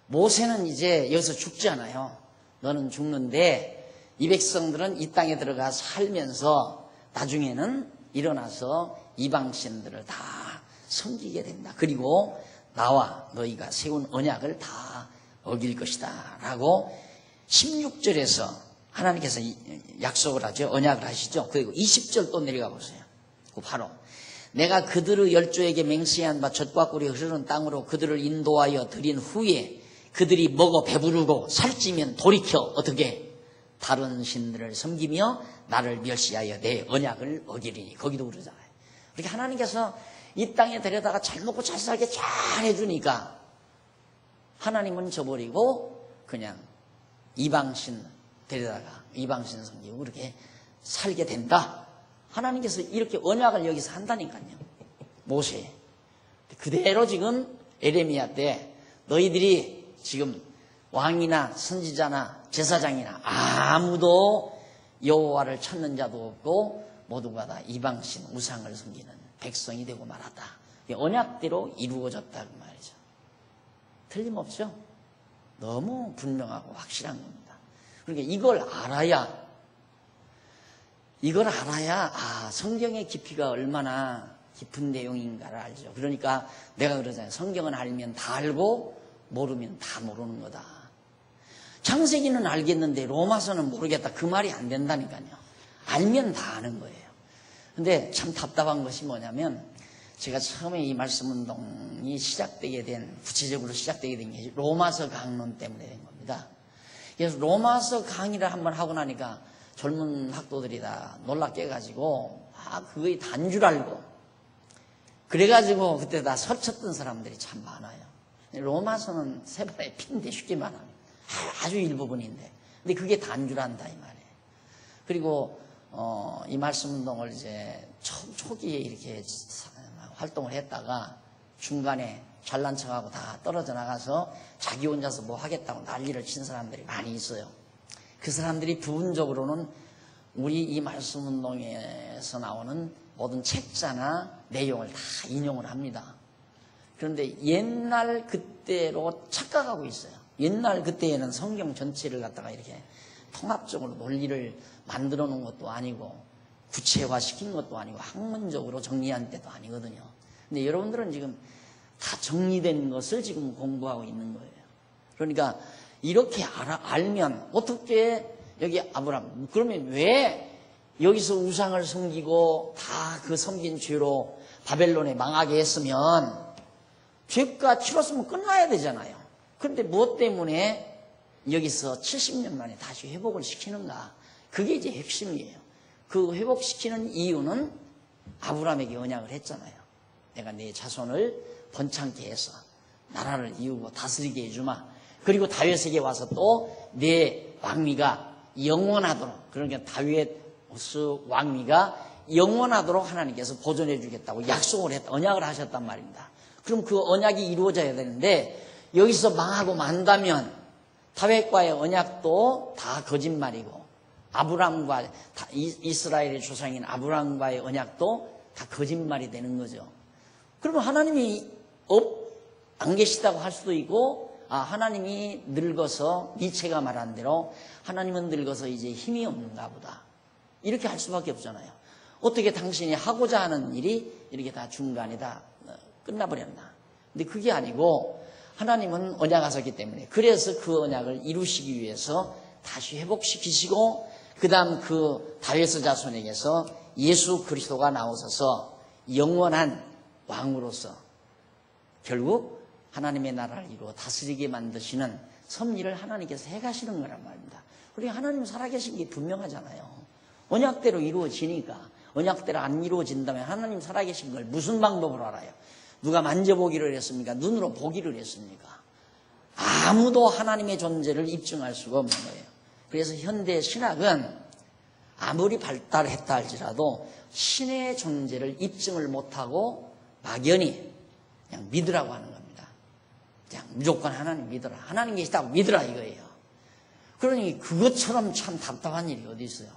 모세는 이제 여기서 죽잖아요. 너는 죽는데 이 백성들은 이 땅에 들어가 살면서 나중에는 일어나서 이방신들을 다 섬기게 된다. 그리고 나와 너희가 세운 언약을 다 어길 것이다 라고 16절에서 하나님께서 약속을 하죠. 언약을 하시죠. 그리고 20절 또 내려가 보세요. 바로 내가 그들의 열조에게 맹세한 바 젖과 꿀이 흐르는 땅으로 그들을 인도하여 드린 후에 그들이 먹어 배부르고 살찌면 돌이켜 어떻게 다른 신들을 섬기며 나를 멸시하여 내 언약을 어기리니. 거기도 그러잖아요. 그렇게 하나님께서 이 땅에 데려다가 잘 먹고 잘 살게 잘 해주니까 하나님은 저버리고 그냥 이방신 데려다가 이방신 섬기고 그렇게 살게 된다. 하나님께서 이렇게 언약을 여기서 한다니까요. 모세 그대로 지금 에레미야 때 너희들이 지금 왕이나 선지자나 제사장이나 아무도 여호와를 찾는 자도 없고 모두가 다 이방신 우상을 섬기는 백성이 되고 말았다. 언약대로 이루어졌다 그 말이죠. 틀림없죠. 너무 분명하고 확실한 겁니다. 그러니까 이걸 알아야 성경의 깊이가 얼마나 깊은 내용인가를 알죠. 그러니까 내가 그러잖아요. 성경은 알면 다 알고 모르면 다 모르는 거다. 창세기는 알겠는데 로마서는 모르겠다. 그 말이 안 된다니까요. 알면 다 아는 거예요. 근데 참 답답한 것이 뭐냐면 제가 처음에 이 말씀운동이 구체적으로 시작되게 된 게 로마서 강론 때문에 된 겁니다. 그래서 로마서 강의를 한번 하고 나니까 젊은 학도들이 다 놀라 깨가지고 그게 단 줄 알고 그래가지고 그때 다 설쳤던 사람들이 참 많아요. 로마서는 세 발에 핀데 쉽게 말하면 아주 일부분인데 근데 그게 단 줄 안다 이 말이에요. 그리고 이 말씀운동을 이제 초기에 이렇게 활동을 했다가 중간에 잘난 척하고 다 떨어져 나가서 자기 혼자서 뭐 하겠다고 난리를 친 사람들이 많이 있어요. 그 사람들이 부분적으로는 우리 이 말씀운동에서 나오는 모든 책자나 내용을 다 인용을 합니다. 그런데 옛날 그때로 착각하고 있어요. 옛날 그때에는 성경 전체를 갖다가 이렇게 통합적으로 논리를 만들어 놓은 것도 아니고 구체화시킨 것도 아니고 학문적으로 정리한 때도 아니거든요. 근데 여러분들은 지금 다 정리된 것을 지금 공부하고 있는 거예요. 그러니까 이렇게 알면 어떻게 여기 아브라함 그러면 왜 여기서 우상을 섬기고 다 그 섬긴 죄로 바벨론에 망하게 했으면 죄가 치렀으면 끝나야 되잖아요. 그런데 무엇 때문에 여기서 70년 만에 다시 회복을 시키는가? 그게 이제 핵심이에요. 그 회복시키는 이유는 아브라함에게 언약을 했잖아요. 내가 네 자손을 번창케 해서 나라를 이루고 다스리게 해주마. 그리고 다윗에게 와서 또 내 왕위가 영원하도록 그러니까 다윗 왕위가 영원하도록 하나님께서 보존해 주겠다고 약속을 했다. 언약을 하셨단 말입니다. 그럼 그 언약이 이루어져야 되는데 여기서 망하고 만다면 다윗과의 언약도 다 거짓말이고 아브라함과 이스라엘의 조상인 아브라함과의 언약도 다 거짓말이 되는 거죠. 그러면 하나님이 안 계시다고 할 수도 있고 하나님이 늙어서 니체가 말한 대로 하나님은 늙어서 이제 힘이 없는가 보다. 이렇게 할 수밖에 없잖아요. 어떻게 당신이 하고자 하는 일이 이렇게 다 중간에 다 끝나버렸나. 근데 그게 아니고 하나님은 언약하셨기 때문에 그래서 그 언약을 이루시기 위해서 다시 회복시키시고 그 다음 그 다윗의 자손에게서 예수 그리스도가 나오셔서 영원한 왕으로서 결국 하나님의 나라를 이루어 다스리게 만드시는 섭리를 하나님께서 해가시는 거란 말입니다. 그리고 하나님 살아계신 게 분명하잖아요. 언약대로 이루어지니까. 언약대로 안 이루어진다면 하나님 살아계신 걸 무슨 방법으로 알아요? 누가 만져보기를 했습니까? 눈으로 보기를 했습니까? 아무도 하나님의 존재를 입증할 수가 없는 거예요. 그래서 현대 신학은 아무리 발달했다 할지라도 신의 존재를 입증을 못하고 막연히 그냥 믿으라고 하는 겁니다. 그냥 무조건 하나님 믿어라. 하나님 계시다고 믿으라 이거예요. 그러니 그것처럼 참 답답한 일이 어디 있어요.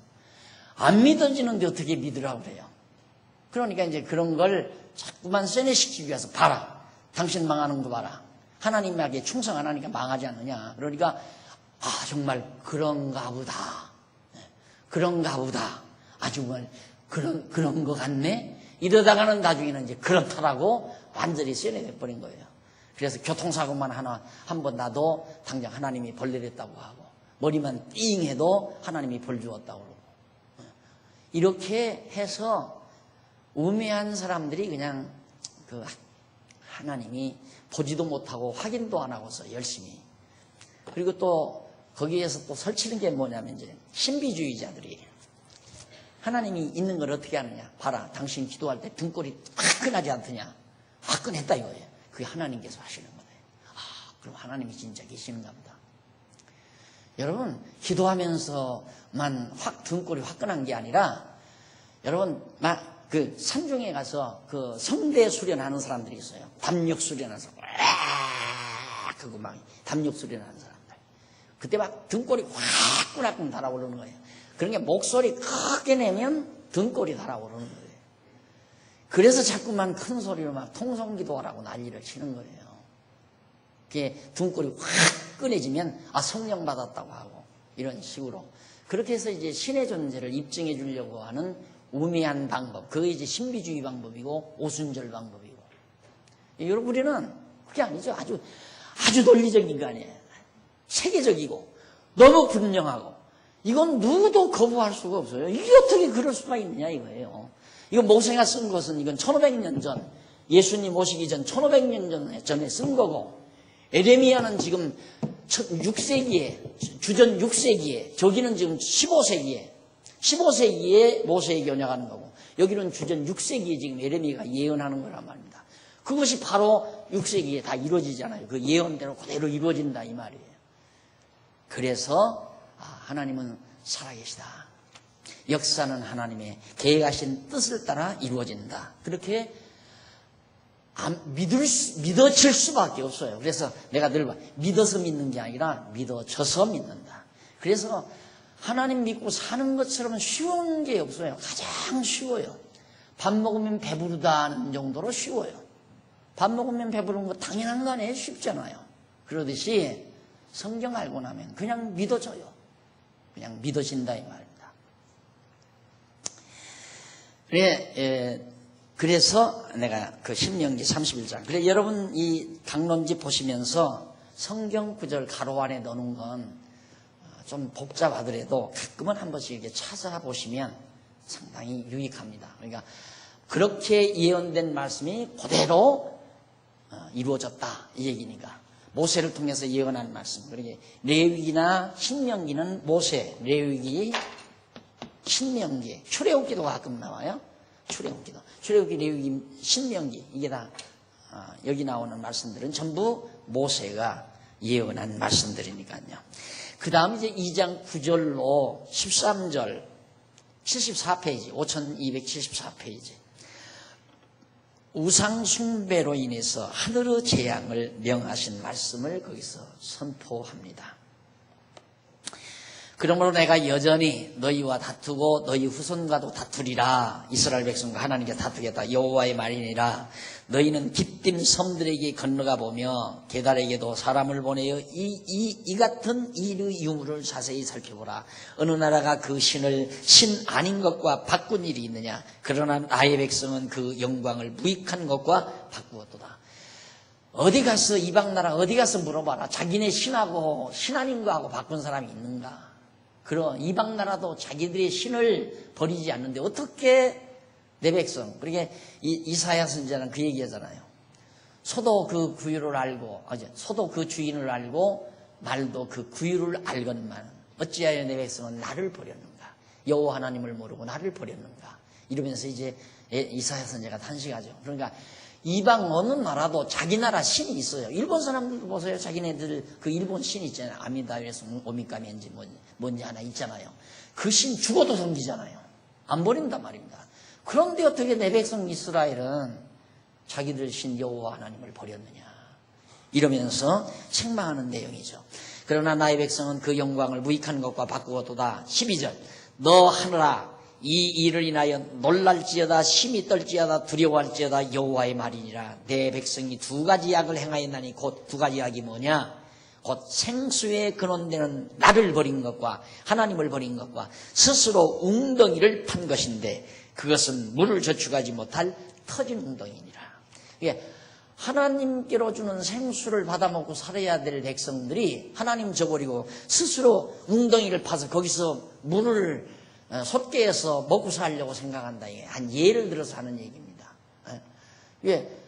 안 믿어지는데 어떻게 믿으라고 그래요. 그러니까 이제 그런 걸 자꾸만 세뇌시키기 위해서 봐라. 당신 망하는 거 봐라. 하나님에게 충성 안 하니까 망하지 않느냐. 그러니까 정말 그런가 보다. 그런가 보다. 정말 그런 거 같네. 이러다가는 나중에는 이제 그렇다라고 완전히 세뇌돼 버린 거예요. 그래서 교통사고만 한 번 나도 당장 하나님이 벌 내렸다고 하고 머리만 띵 해도 하나님이 벌 주었다고 그러고 이렇게 해서 우매한 사람들이 그냥 그 하나님이 보지도 못하고 확인도 안 하고서 열심히 그리고 또 거기에서 또 설치는 게 뭐냐면 이제 신비주의자들이 하나님이 있는 걸 어떻게 하느냐. 봐라. 당신 기도할 때 등골이 화끈하지 않더냐. 화끈했다 이거예요. 그게 하나님께서 하시는 거예요. 그럼 하나님이 진짜 계시는가 보다. 여러분 기도하면서만 등골이 화끈한 게 아니라 여러분 그 산중에 가서 그 성대 수련하는 사람들이 있어요. 담력 수련하는 사람. 그거 막 담력 수련하는 사람들. 그때 막 등골이 화끈화끈 달아오르는 거예요. 그러니까 목소리 크게 내면 등골이 달아오르는 거예요. 그래서 자꾸만 큰 소리로 막 통성기도하라고 난리를 치는 거예요. 그게 등골이 화끈해지면 성령 받았다고 하고 이런 식으로 그렇게 해서 이제 신의 존재를 입증해 주려고 하는 우매한 방법, 그게 이제 신비주의 방법이고 오순절 방법이고. 여러분 우리는 그게 아니죠. 아주 논리적인 거 아니에요. 세계적이고 너무 분명하고 이건 누구도 거부할 수가 없어요. 이게 어떻게 그럴 수가 있느냐 이거예요. 이건 모세가 쓴 것은 이건 1500년 전 예수님 오시기 전 1500년 전에 쓴 거고 에레미야는 지금 6세기에 주전 6세기에 저기는 지금 15세기에 모세에게 언약하는 거고 여기는 주전 6세기에 지금 에레미야가 예언하는 거란 말입니다. 그것이 바로 6세기에 다 이루어지잖아요. 그 예언대로 그대로 이루어진다 이 말이에요. 그래서 하나님은 살아계시다. 역사는 하나님의 계획하신 뜻을 따라 이루어진다. 그렇게 믿어질 수밖에 없어요. 그래서 내가 늘 믿어서 믿는 게 아니라 믿어져서 믿는다. 그래서 하나님 믿고 사는 것처럼 쉬운 게 없어요. 가장 쉬워요. 밥 먹으면 배부르다는 정도로 쉬워요. 밥 먹으면 배부른 거 당연한 거 아니에요? 쉽잖아요. 그러듯이 성경 알고 나면 그냥 믿어져요. 그냥 믿어진다 이 말입니다. 그래서 내가 그 신명기 31장. 그래 여러분 이 강론지 보시면서 성경 구절 가로 안에 넣는 건 좀 복잡하더라도 가끔은 한 번씩 이렇게 찾아보시면 상당히 유익합니다. 그러니까 그렇게 예언된 말씀이 그대로 이루어졌다 이 얘기니까. 모세를 통해서 예언한 말씀. 그러게 레위기나 신명기는 모세, 레위기, 신명기, 출애굽기도 가끔 나와요. 출애굽기도, 출애굽기, 레위기, 신명기 이게 다 여기 나오는 말씀들은 전부 모세가 예언한 말씀들이니까요. 그 다음 이제 2장 9절로 13절 74페이지, 5274페이지. 우상 숭배로 인해서 하늘의 재앙을 명하신 말씀을 거기서 선포합니다. 그러므로 내가 여전히 너희와 다투고 너희 후손과도 다투리라. 이스라엘 백성과 하나님께 다투겠다. 여호와의 말이니라. 너희는 깃dim 섬들에게 건너가 보며 게달에게도 사람을 보내어 이 같은 일의 유무를 자세히 살펴보라. 어느 나라가 그 신을 신 아닌 것과 바꾼 일이 있느냐. 그러나 나의 백성은 그 영광을 무익한 것과 바꾸었도다. 어디 가서 이방 나라 어디 가서 물어봐라. 자기네 신하고 신 아닌 거하고 바꾼 사람이 있는가. 그런 이방 나라도 자기들의 신을 버리지 않는데 어떻게 내 백성, 그러니까 이사야 선지자는 그 얘기하잖아요. 소도 그 구유를 알고, 소도 그 주인을 알고 말도 그 구유를 알건만 어찌하여 내 백성은 나를 버렸는가. 여호와 하나님을 모르고 나를 버렸는가. 이러면서 이제 이사야 선지자가 탄식하죠. 그러니까 이방 어느 나라도 자기 나라 신이 있어요. 일본 사람들도 보세요. 자기네들 그 일본 신 있잖아요. 아미다에서 오미카미인지 뭔지 하나 있잖아요. 그 신 죽어도 섬기잖아요. 안 버린단 말입니다. 그런데 어떻게 내 백성 이스라엘은 자기들 신 여호와 하나님을 버렸느냐. 이러면서 책망하는 내용이죠. 그러나 나의 백성은 그 영광을 무익한 것과 바꾸었도다. 12절. 너 하늘아 이 일을 인하여 놀랄지어다 심히 떨지어다 두려워할지어다 여호와의 말이니라. 내 백성이 두 가지 악을 행하였나니 곧 두 가지 악이 뭐냐. 곧 생수에 근원되는 나를 버린 것과 하나님을 버린 것과 스스로 웅덩이를 판 것인데 그것은 물을 저축하지 못할 터진 웅덩이니라. 하나님께로 주는 생수를 받아먹고 살아야 될 백성들이 하나님 저버리고 스스로 웅덩이를 파서 거기서 물을 솥개에서 먹고 살려고 생각한다. 한 예를 들어서 하는 얘기입니다.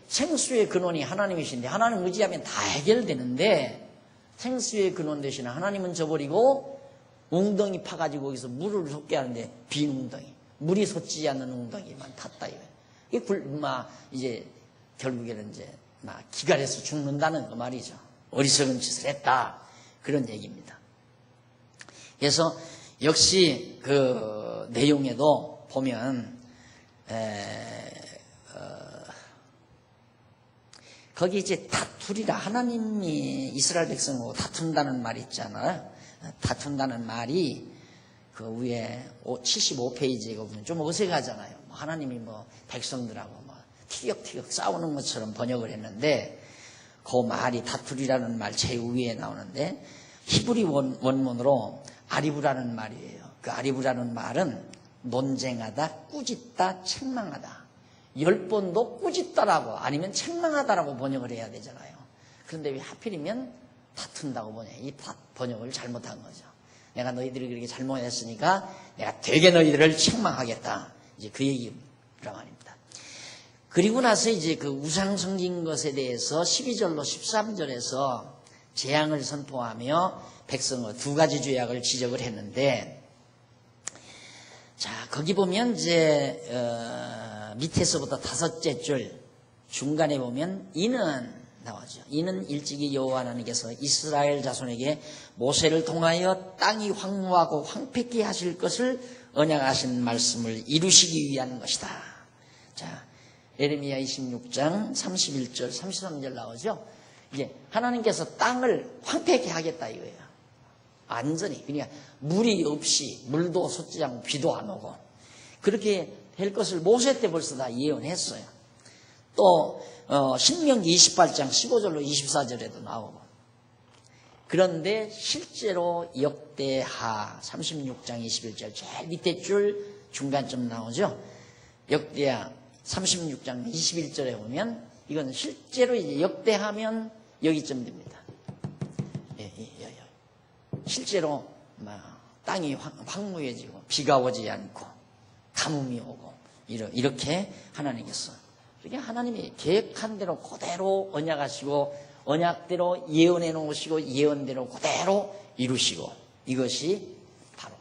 생수의 근원이 하나님이신데 하나님 의지하면 다 해결되는데 생수의 근원 대신에 하나님은 저버리고 웅덩이 파가지고 거기서 물을 솟게 하는데 빈 웅덩이, 물이 솟지 않는 웅덩이만 탔다. 이게 이제 결국에는 이제 기갈해서 죽는다는 그 말이죠. 어리석은 짓을 했다. 그런 얘기입니다. 그래서 역시 그 내용에도 보면 거기 이제 다투리라. 하나님이 이스라엘 백성하고 다툰다는 말이 있잖아요. 다툰다는 말이 그 위에 75페이지에 보면 좀 어색하잖아요. 하나님이 백성들하고 티격태격 싸우는 것처럼 번역을 했는데 그 말이 다투리라는 말 제일 위에 나오는데 히브리 원문으로 아리브라는 말이에요. 그 아리브라는 말은 논쟁하다, 꾸짖다, 책망하다. 10번도 꾸짖다라고 아니면 책망하다라고 번역을 해야 되잖아요. 그런데 왜 하필이면 다툰다고 번역해? 이 번역을 잘못한 거죠. 내가 너희들이 그렇게 잘못했으니까 내가 되게 너희들을 책망하겠다. 이제 그 얘기란 말입니다. 그리고 나서 이제 그 우상 섬긴 것에 대해서 12절로 13절에서 재앙을 선포하며 백성의 두 가지 죄악을 지적을 했는데, 자, 거기 보면 이제, 밑에서부터 다섯째 줄, 중간에 보면 이는 나오죠. 이는 일찍이 여호와 하나님께서 이스라엘 자손에게 모세를 통하여 땅이 황무하고 황폐케 하실 것을 언약하신 말씀을 이루시기 위한 것이다. 자, 예레미야 26장 31절, 33절 나오죠. 이제 하나님께서 땅을 황폐케 하겠다 이거예요. 완전히. 그러니까 물이 없이 물도 솟지 않고 비도 안 오고 그렇게 될 것을 모세 때 벌써 다 예언했어요. 또 신명기 28장 15절로 24절에도 나오고. 그런데 실제로 역대하 36장 21절 제일 밑에 줄 중간쯤 나오죠. 역대하 36장 21절에 보면 이건 실제로 이제 역대하면 여기쯤 됩니다. 실제로 땅이 황무해지고 비가 오지 않고 가뭄이 오고 이렇게 하나님께서 그러니까 하나님이 계획한 대로 그대로 언약하시고 언약대로 예언해 놓으시고 예언대로 그대로 이루시고 이것이 바로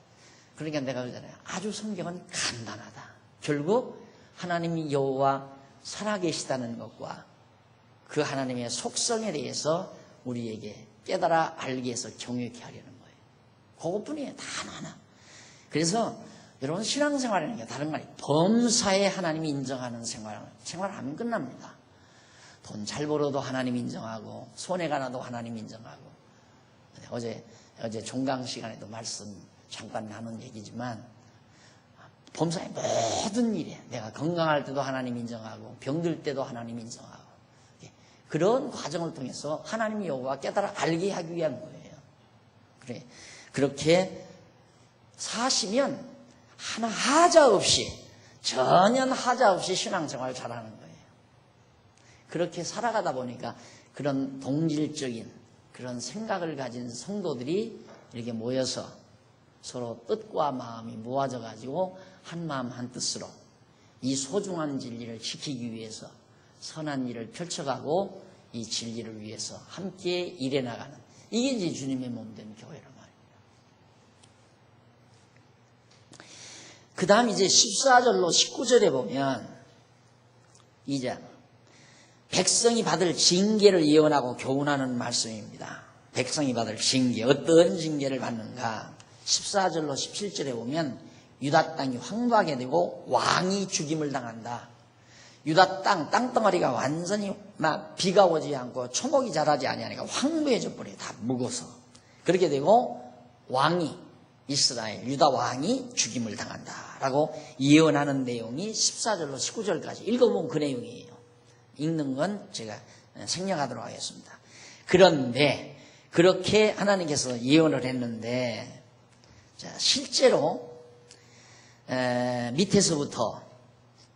그러니까 내가 그러잖아요. 아주 성경은 간단하다. 결국 하나님이 여호와 살아계시다는 것과 그 하나님의 속성에 대해서 우리에게 깨달아 알게 해서 경외케 하려는 거예요. 그것뿐이에요. 다 하나. 그래서 여러분 신앙생활이라는 게 다른 거 아니에요. 범사에 하나님이 인정하는 생활하면 끝납니다. 돈 잘 벌어도 하나님 인정하고 손해가 나도 하나님 인정하고 어제 종강 시간에도 말씀 잠깐 나눈 얘기지만 범사의 모든 일에 내가 건강할 때도 하나님 인정하고 병들 때도 하나님 인정하고 그런 과정을 통해서 하나님의 여호와 깨달아 알게 하기 위한 거예요. 그래 그렇게 사시면 하나 하자 없이 전혀 하자 없이 신앙생활을 잘하는 거예요. 그렇게 살아가다 보니까 그런 동질적인 그런 생각을 가진 성도들이 이렇게 모여서 서로 뜻과 마음이 모아져 가지고 한 마음 한 뜻으로 이 소중한 진리를 지키기 위해서 선한 일을 펼쳐가고 이 진리를 위해서 함께 일해 나가는 이게 이제 주님의 몸된 교회란 말입니다. 그 다음 이제 14절로 19절에 보면 이제 백성이 받을 징계를 예언하고 교훈하는 말씀입니다. 백성이 받을 징계, 어떤 징계를 받는가? 14절로 17절에 보면 유다 땅이 황폐하게 되고 왕이 죽임을 당한다. 유다 땅덩어리가 완전히 막 비가 오지 않고 초목이 자라지 아니하니까 황폐해져 버려요. 다 묵어서. 그렇게 되고 왕이 이스라엘 유다 왕이 죽임을 당한다라고 예언하는 내용이 14절로 19절까지 읽어보면 그 내용이에요. 읽는 건 제가 생략하도록 하겠습니다. 그런데 그렇게 하나님께서 예언을 했는데 자, 실제로 밑에서부터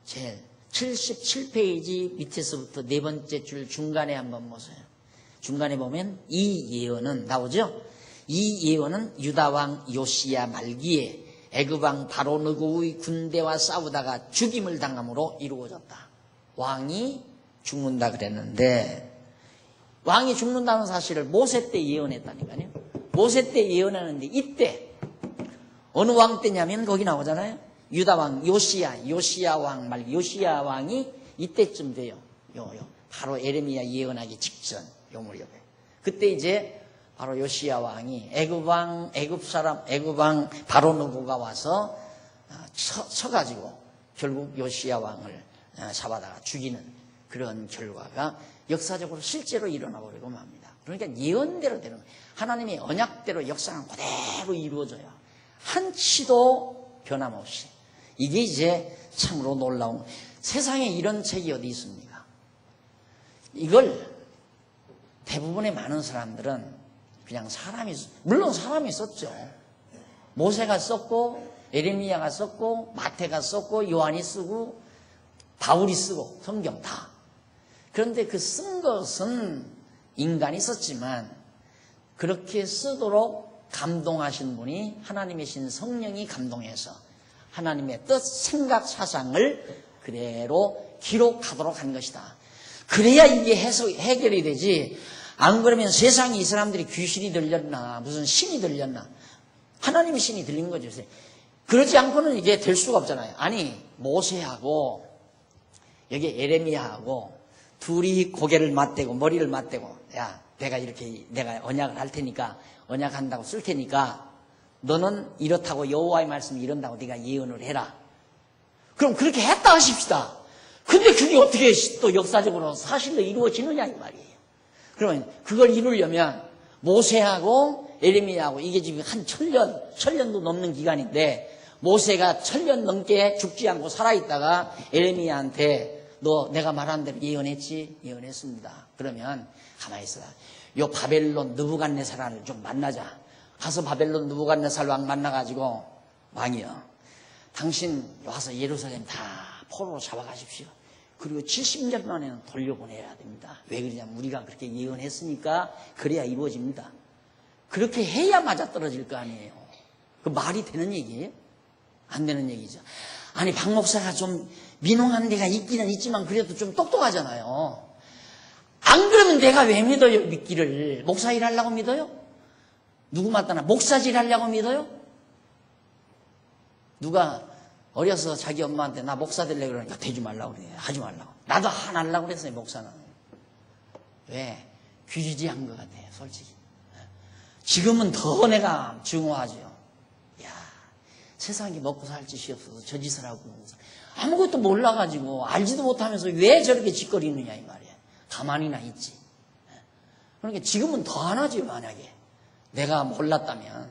제일 77페이지 밑에서부터 네 번째 줄 중간에 한번 보세요. 중간에 보면 이 예언은 나오죠? 이 예언은 유다왕 요시야 말기에 애굽왕 바로느고의 군대와 싸우다가 죽임을 당함으로 이루어졌다. 왕이 죽는다 그랬는데 왕이 죽는다는 사실을 모세 때 예언했다니까요. 모세 때 예언하는데 이때 어느 왕 때냐면 거기 나오잖아요. 유다왕 요시야 왕 말기 요시야 왕이 이때쯤 돼요. 바로 에레미야 예언하기 직전 요 무렵에 그때 이제 바로 요시야 왕이 애굽왕 바로느고가 와서 쳐가지고 결국 요시야 왕을 잡아다가 죽이는 그런 결과가 역사적으로 실제로 일어나 버리고 맙니다. 그러니까 예언대로 되는 거예요. 하나님의 언약대로 역사는 그대로 이루어져요. 한치도 변함없이. 이게 이제 참으로 놀라운 세상에 이런 책이 어디 있습니까? 이걸 대부분의 많은 사람들은 그냥 물론 사람이 썼죠. 모세가 썼고 에레미야가 썼고 마태가 썼고 요한이 쓰고 바울이 쓰고 성경 다. 그런데 그 쓴 것은 인간이 썼지만 그렇게 쓰도록 감동하신 분이 하나님이신 성령이 감동해서 하나님의 뜻, 생각, 사상을 그대로 기록하도록 한 것이다. 그래야 이게 해결이 되지. 안 그러면 세상에 이 사람들이 귀신이 들렸나 무슨 신이 들렸나 하나님의 신이 들린 거죠. 그러지 않고는 이게 될 수가 없잖아요. 아니 모세하고 여기 에레미야하고 둘이 고개를 맞대고 머리를 맞대고 야 내가 언약을 할 테니까 언약한다고 쓸 테니까 너는 이렇다고 여호와의 말씀이 이런다고 네가 예언을 해라. 그럼 그렇게 했다 하십시다. 근데 그게 어떻게 또 역사적으로 사실로 이루어지느냐 이 말이에요. 그러면 그걸 이루려면 모세하고 에레미야하고 이게 지금 한 1000년도 넘는 기간인데 모세가 1000년 넘게 죽지 않고 살아있다가 에레미야한테 너 내가 말한 대로 예언했지? 예언했습니다. 그러면 가만히 있어라. 요 바벨론 느부갓네살을 좀 만나자. 가서 바벨론 느부갓네살 왕 만나가지고 왕이요. 당신 와서 예루살렘 다 포로로 잡아가십시오. 그리고 70년 만에는 돌려보내야 됩니다. 왜 그러냐면 우리가 그렇게 예언했으니까 그래야 이루어집니다. 그렇게 해야 맞아떨어질 거 아니에요. 그 말이 되는 얘기예요? 안 되는 얘기죠. 아니 박 목사가 좀 민홍한 데가 있기는 있지만 그래도 좀 똑똑하잖아요. 안 그러면 내가 왜 믿어요? 믿기를. 목사 일하려고 믿어요? 누구 맞다나 목사질 하려고 믿어요? 누가 어려서 자기 엄마한테 나 목사 되려고 그러니까 되지 말라고 그래. 하지 말라고. 나도 하나 하려고 그랬어요. 목사는. 왜? 귀지한 것 같아요. 솔직히. 지금은 더 내가 증오하죠. 야, 세상에 먹고 살 짓이 없어서 저 짓을 하고 아무것도 몰라가지고 알지도 못하면서 왜 저렇게 짓거리느냐 이 말이에요. 가만히나 있지. 그러니까 지금은 더 안 하지. 만약에 내가 몰랐다면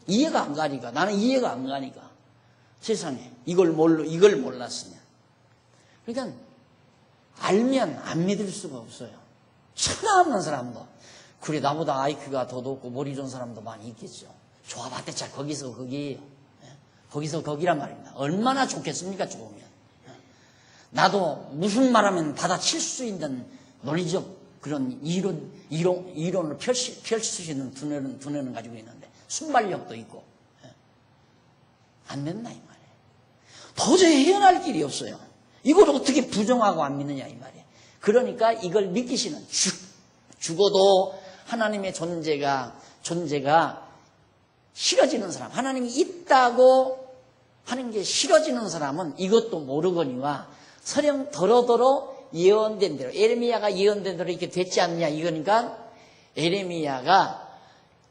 이해가 안 가니까. 나는 이해가 안 가니까. 세상에 이걸 몰랐으면. 그러니까 알면 안 믿을 수가 없어요. 천하 없는 사람도. 그래 나보다 IQ가 더 높고 머리 좋은 사람도 많이 있겠죠. 좋아봤대차 거기서 거기예요. 거기서 거기란 말입니다. 얼마나 좋겠습니까 좋으면. 나도 무슨 말하면 받아칠 수 있는 논리적 그런 이론을 펼칠 수 있는 두뇌는 가지고 있는데 순발력도 있고 안 된다 이 말이에요. 도저히 헤어날 길이 없어요. 이걸 어떻게 부정하고 안 믿느냐 이 말이에요. 그러니까 이걸 믿기시는 죽어도 하나님의 존재가 싫어지는 사람, 하나님이 있다고 하는 게 싫어지는 사람은 이것도 모르거니와 서령 더러더러 예언된 대로, 에레미야가 예언된 대로 이렇게 됐지 않느냐 이거니까 에레미야가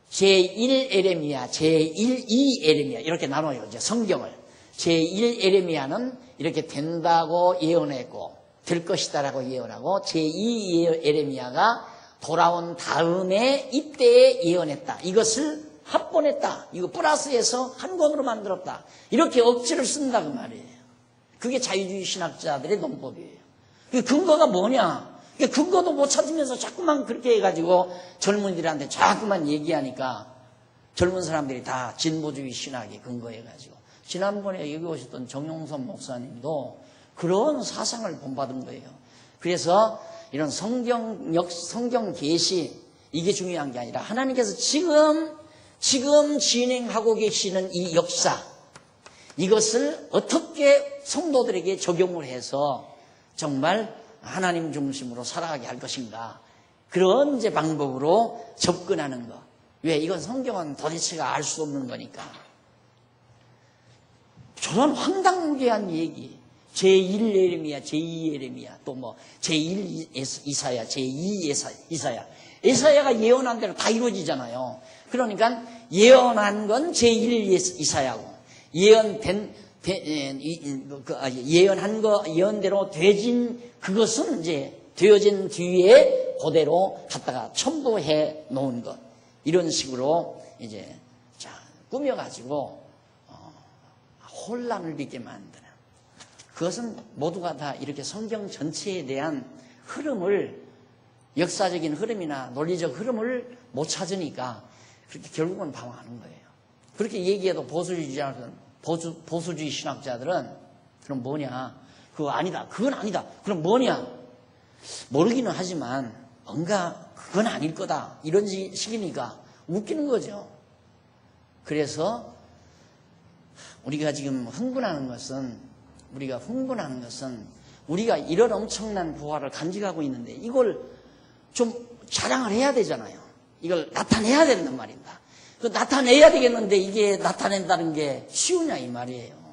제1 에레미야, 제1, 2 에레미야 이렇게 나눠요. 이제 성경을. 제1 에레미야는 이렇게 된다고 예언했고 될 것이다라고 예언하고 제2 에레미야가 돌아온 다음에 이때에 예언했다. 이것을 합본했다. 이거 플러스해서 한 권으로 만들었다. 이렇게 억지를 쓴다 그 말이에요. 그게 자유주의 신학자들의 논법이에요. 그 근거가 뭐냐? 근거도 못 찾으면서 자꾸만 그렇게 해가지고 젊은이들한테 자꾸만 얘기하니까 젊은 사람들이 다 진보주의 신학에 근거해가지고 지난번에 여기 오셨던 정용선 목사님도 그런 사상을 본받은 거예요. 그래서 이런 성경 계시 이게 중요한 게 아니라 하나님께서 지금 진행하고 계시는 이 역사 이것을 어떻게 성도들에게 적용을 해서 정말 하나님 중심으로 살아가게 할 것인가 그런 이제 방법으로 접근하는 거. 왜? 이건 성경은 도대체가 알 수 없는 거니까. 저런 황당무계한 얘기 제1 예레미야, 제2 예레미야 또 뭐 제1 이사야, 제2 이사야 이사야가 예언한 대로 다 이루어지잖아요. 그러니까 예언한 건 제1 이사야고 예언한 거 예언대로 그것은 이제 되어진 뒤에 그대로 갖다가 첨부해 놓은 것 이런 식으로 이제 꾸며가지고 혼란을 빚게 만드는 그것은 모두가 다 이렇게 성경 전체에 대한 흐름을 역사적인 흐름이나 논리적 흐름을 못 찾으니까 그렇게 결국은 방황하는 거예요. 그렇게 얘기해도 보수주의 신학자들은 그럼 뭐냐? 그거 아니다. 그건 아니다. 그럼 뭐냐? 모르기는 하지만 뭔가 그건 아닐 거다. 이런 식이니까 웃기는 거죠. 그래서 우리가 지금 흥분하는 것은 우리가 이런 엄청난 부활을 간직하고 있는데 이걸 좀 자랑을 해야 되잖아요. 이걸 나타내야 된단 말입니다. 그 나타내야 되겠는데 이게 나타낸다는 게 쉬우냐 이 말이에요.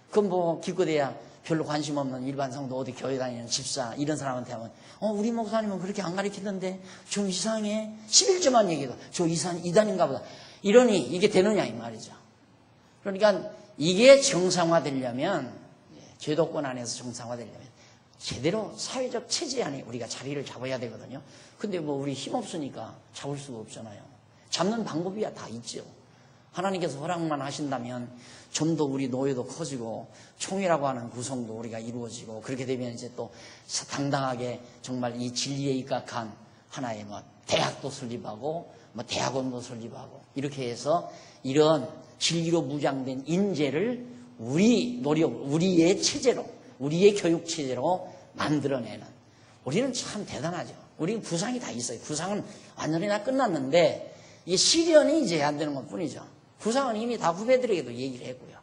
그건 뭐 기껏해야 별로 관심 없는 일반 성도 어디 교회 다니는 집사 이런 사람한테 하면 우리 목사님은 그렇게 안 가르치던데 좀 이상해. 11조만 얘기해도 저 이단인가 보다. 이러니 이게 되느냐 이 말이죠. 그러니까 이게 정상화되려면 제도권 안에서 정상화되려면 제대로 사회적 체제 안에 우리가 자리를 잡아야 되거든요. 근데 뭐 우리 힘없으니까 잡을 수가 없잖아요. 잡는 방법이야 다 있죠. 하나님께서 허락만 하신다면 좀 더 우리 노예도 커지고 총회라고 하는 구성도 우리가 이루어지고 그렇게 되면 이제 또 당당하게 정말 이 진리에 입각한 하나의 뭐 대학도 설립하고 뭐 대학원도 설립하고 이렇게 해서 이런 진리로 무장된 인재를 우리의 체제로 우리의 교육 체제로 만들어내는 우리는 참 대단하죠. 우리는 구상이 다 있어요. 구상은 완전히 다 끝났는데 이게 실현이 이제 안 되는 것 뿐이죠. 구상은 이미 다 후배들에게도 얘기를 했고요.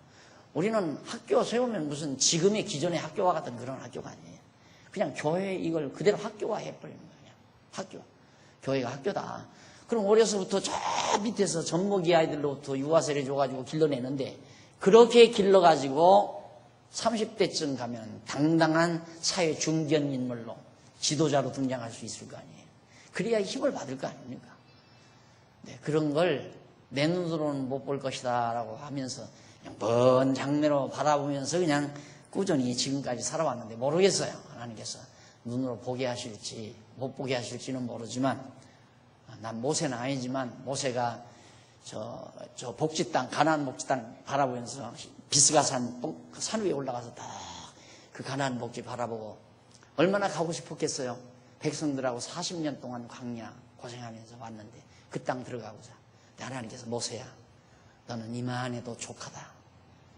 우리는 학교 세우면 무슨 지금의 기존의 학교와 같은 그런 학교가 아니에요. 그냥 교회 이걸 그대로 학교화 해버리는 거예요. 학교. 교회가 학교다. 그럼 어려서부터 저 밑에서 젖먹이 아이들로부터 유아세례 줘가지고 길러내는데 그렇게 길러가지고 30대쯤 가면 당당한 사회 중견 인물로 지도자로 등장할 수 있을 거 아니에요. 그래야 힘을 받을 거 아닙니까? 네, 그런 걸 내 눈으로는 못 볼 것이다 라고 하면서 그냥 먼 장래로 바라보면서 그냥 꾸준히 지금까지 살아왔는데 모르겠어요. 하나님께서 눈으로 보게 하실지 못 보게 하실지는 모르지만, 난 모세는 아니지만 모세가 저 복지 땅, 가나안 복지 땅 바라보면서 비스가산 산 위에 올라가서 딱 그 가나안 복지 바라보고 얼마나 가고 싶었겠어요. 백성들하고 40년 동안 광야 고생하면서 왔는데 그 땅 들어가고자. 하나님께서 모세야, 너는 이만해도 족하다.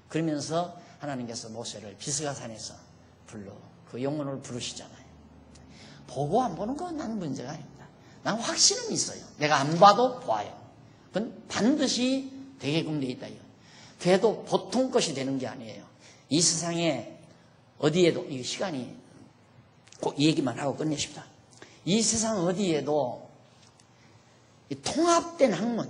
그러면서 하나님께서 모세를 비스가산에서 불러 그 영혼을 부르시잖아요. 보고 안 보는 건 난 문제가 아닙니다. 난 확신은 있어요. 내가 안 봐도 봐요. 그건 반드시 되게끔 돼 있다. 돼도 보통 것이 되는 게 아니에요. 이 세상에 어디에도, 이 시간이 꼭 이 얘기만 하고 끝내십니다. 이 세상 어디에도 이 통합된 학문,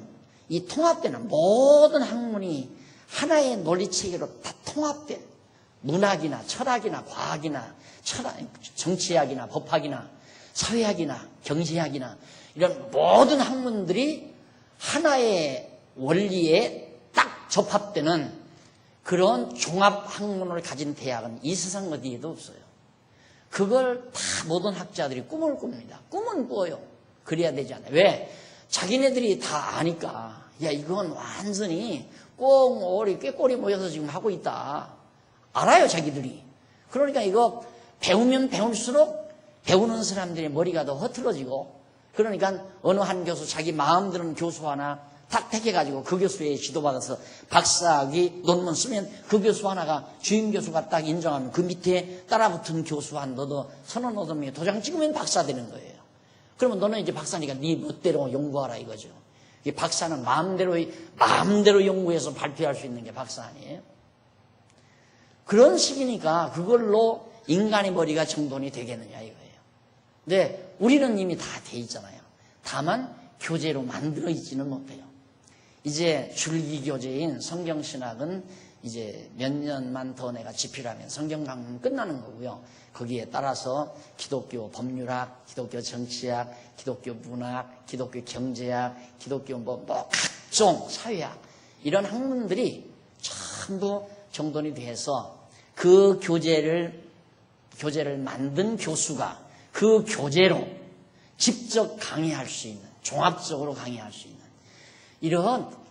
이 통합된 모든 학문이 하나의 논리체계로 다 통합된 문학이나 철학이나 과학이나 정치학이나 법학이나 사회학이나 경제학이나 이런 모든 학문들이 하나의 원리에 딱 접합되는 그런 종합학문을 가진 대학은 이 세상 어디에도 없어요. 그걸 다 모든 학자들이 꿈을 꿉니다. 꿈은 꿔요. 그래야 되지 않아요. 왜? 자기네들이 다 아니까. 야, 이건 완전히 꽁오리 꾀꼬리 모여서 지금 하고 있다. 알아요, 자기들이. 그러니까 이거 배우면 배울수록 배우는 사람들의 머리가 더 흐트러지고, 그러니까 어느 한 교수 자기 마음 드는 교수 하나 딱 택해가지고 그 교수에 지도받아서 박사학위 논문 쓰면 그 교수 하나가 주임 교수가 딱 인정하면 그 밑에 따라붙은 교수 한 너도 서너 명이 도장 찍으면 박사 되는 거예요. 그러면 너는 이제 박사니까 네 멋대로 연구하라 이거죠. 이 박사는 마음대로 연구해서 발표할 수 있는 게 박사 아니에요? 그런 식이니까 그걸로 인간의 머리가 정돈이 되겠느냐 이거예요. 근데 우리는 이미 다 돼 있잖아요. 다만 교재로 만들어 있지는 못해요. 이제 줄기교재인 성경신학은 이제 몇 년만 더 내가 집필하면 성경 강론 끝나는 거고요. 거기에 따라서 기독교 법률학, 기독교 정치학, 기독교 문학, 기독교 경제학, 기독교 뭐 각종 사회학 이런 학문들이 전부 정돈이 돼서 그 교재를 만든 교수가 그 교재로 직접 강의할 수 있는, 종합적으로 강의할 수 있는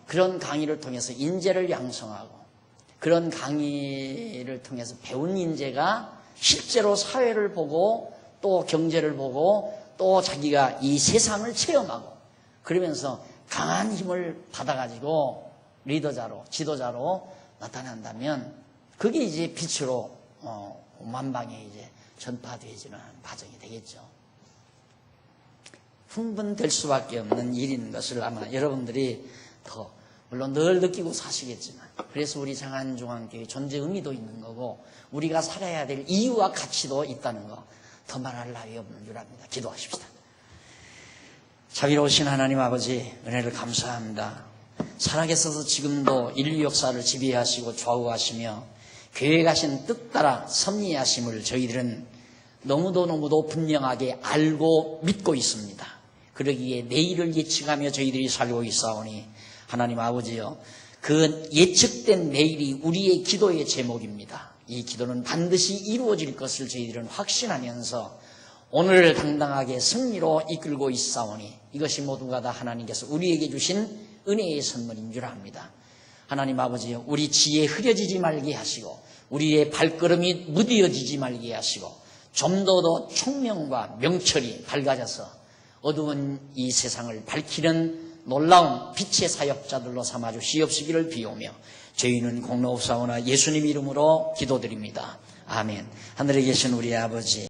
그런 강의를 통해서 인재를 양성하고, 그런 강의를 통해서 배운 인재가 실제로 사회를 보고 또 경제를 보고 또 자기가 이 세상을 체험하고 그러면서 강한 힘을 받아가지고 리더자로, 지도자로 나타난다면 그게 이제 빛으로 만방에 이제 전파되어지는 과정이 되겠죠. 흥분될 수밖에 없는 일인 것을 아마 여러분들이 더 물론 늘 느끼고 사시겠지만, 그래서 우리 장안중앙교회 존재 의미도 있는 거고 우리가 살아야 될 이유와 가치도 있다는 거 더 말할 나위 없는 줄 압니다. 기도하십시다. 자비로우신 하나님 아버지, 은혜를 감사합니다. 살아계셔서 지금도 인류 역사를 지배하시고 좌우하시며 계획하신 뜻 따라 섭리하심을 저희들은 너무도 분명하게 알고 믿고 있습니다. 그러기에 내일을 예측하며 저희들이 살고 있사오니 하나님 아버지여, 그 예측된 내일이 우리의 기도의 제목입니다. 이 기도는 반드시 이루어질 것을 저희들은 확신하면서 오늘을 당당하게 승리로 이끌고 있사오니 이것이 모두가 다 하나님께서 우리에게 주신 은혜의 선물인 줄 압니다. 하나님 아버지여, 우리 지혜 흐려지지 말게 하시고 우리의 발걸음이 무뎌지지 말게 하시고 좀 더 총명과 명철이 밝아져서 어두운 이 세상을 밝히는 놀라운 빛의 사역자들로 삼아주시옵시기를 비오며 저희는 공로옵사오나 예수님 이름으로 기도드립니다. 아멘. 하늘에 계신 우리 아버지,